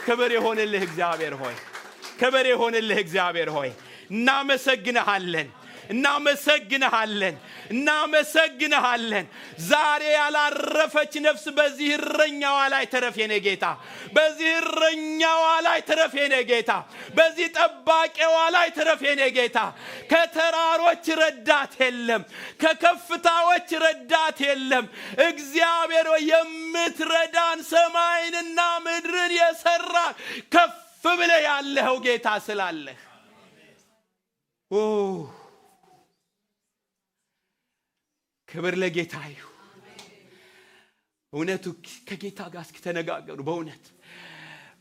ክብር ይሁንልህ እግዚአብሔር ሆይ፣ ክብር ይሁንልህ እግዚአብሔር ሆይ። እናመሰግንሃለን። ዛሬ ያላረፈች ነፍስ በዚህ እረኛዋ ላይ ተረፍ የኔ ጌታ፣ በዚህ እረኛዋ ላይ ተረፍ የኔ ጌታ፣ በዚህ ጠባቂዋ ላይ ተረፍ የኔ ጌታ። ከተራሮች ረዳት የለም፣ ከከፍታዎች ረዳት የለም። እግዚአብሔር የምትረዳን ሰማይንና ምድርን የሰራ ከፍ ብለህ ያለኸው ጌታ ስላለህ ክብር ለጌታ ይሁን። እውነቱ ከጌታ ጋር እስኪተነጋገሩ በእውነት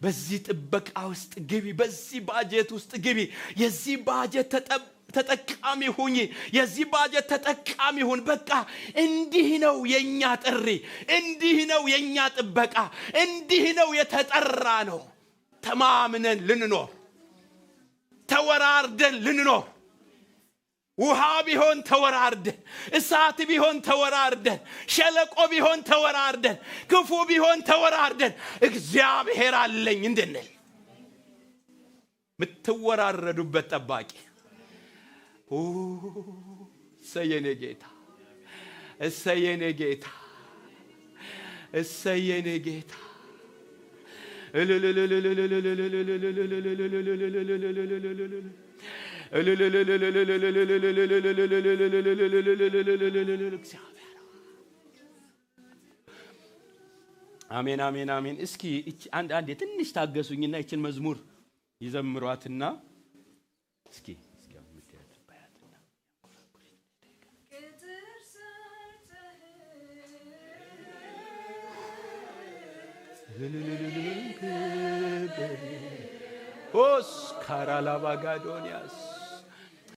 በዚህ ጥበቃ ውስጥ ግቢ፣ በዚህ ባጀት ውስጥ ግቢ። የዚህ ባጀት ተጠቃሚ ሁኚ፣ የዚህ ባጀት ተጠቃሚ ሁን። በቃ እንዲህ ነው የኛ ጥሪ፣ እንዲህ ነው የኛ ጥበቃ፣ እንዲህ ነው የተጠራ ነው። ተማምነን ልንኖር፣ ተወራርደን ልንኖር። ውሃ ቢሆን ተወራርደን፣ እሳት ቢሆን ተወራርደን፣ ሸለቆ ቢሆን ተወራርደን፣ ክፉ ቢሆን ተወራርደን እግዚአብሔር አለኝ እንድንል ምትወራረዱበት ጠባቂ። እሰየኔ ጌታ፣ እሰየኔ ጌታ፣ እሰየኔ ጌታ። አሜን አሜን አሜን። እስኪ አንድ ትንሽ ታገሱኝና እቺን መዝሙር ይዘምሯትና እስኪ ኦስካራ ላባጋዶንያስ